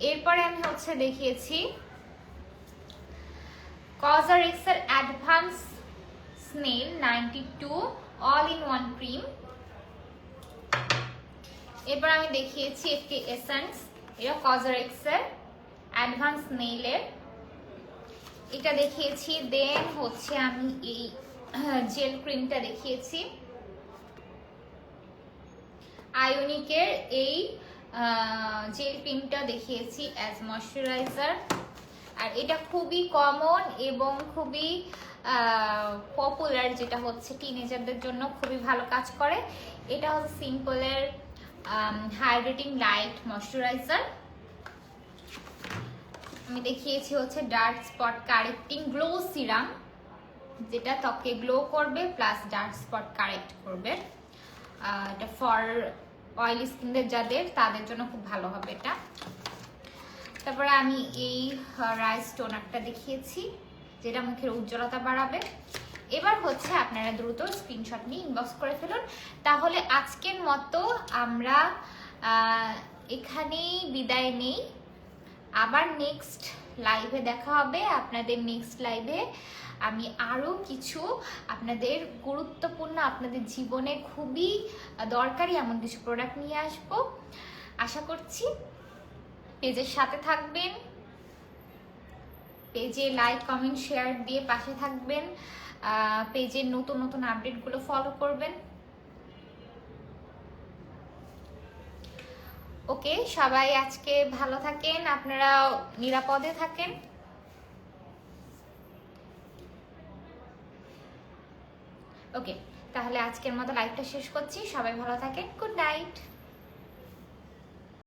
এরপরে আমি হচ্ছে দেখিয়েছি কজারিক্সের advance snail 92 all in one cream. এরপর আমি দেখিয়েছি একটি এসেন্স, এটা কজারিক্সের অ্যাডভান্স স্নেলের, এটা দেখিয়েছি। দেন হচ্ছে আমি এই জেল ক্রিমটা দেখিয়েছি, আয়োনিকের এই জেল ক্রিমটা দেখিয়েছি অ্যাজ ময়শ্চারাইজার। আর এটা খুবই কমন এবং খুবই পপুলার, যেটা হচ্ছে টিনেজারদের জন্য খুবই ভালো কাজ করে। এটা হচ্ছে সিম্পলের হাইড্রেটিং লাইট ময়শ্চারাইজার। আমি দেখিয়েছি হচ্ছে dark spot correcting glow serum, যেটা ত্বকে গ্লো করবে প্লাস ডার্ক স্পট কারেক্ট করবে। এটা ফর অয়েলি স্কিনদের যাদের, তাদের জন্য খুব ভালো হবে এটা। তারপরে আমি এই রাইস টোনারটা দেখিয়েছি, যেটা মুখের উজ্জ্বলতা বাড়াবে। এবার হচ্ছে আপনারা দ্রুত স্ক্রিনশট নিয়ে ইনবক্স করে ফেলুন। তাহলে আজকের মতো আমরা এখানেই বিদায় নেই। আবার নেক্সট লাইভে দেখা হবে। আপনাদের নেক্সট লাইভে আমি আরও কিছু আপনাদের গুরুত্বপূর্ণ, আপনাদের জীবনে খুবই দরকারি এমন কিছু প্রোডাক্ট নিয়ে আসব। আশা করছি পেজের সাথে থাকবেন, পেজে লাইক কমেন্ট শেয়ার দিয়ে পাশে থাকবেন, পেজের নতুন নতুন আপডেটগুলো ফলো করবেন। ওকে, সবাই আজকে ভালো থাকেন, আপনারা নিরাপদে থাকেন। ওকে, তাহলে আজকের মতো লাইভটা শেষ করছি। সবাই ভালো থাকেন। Good night.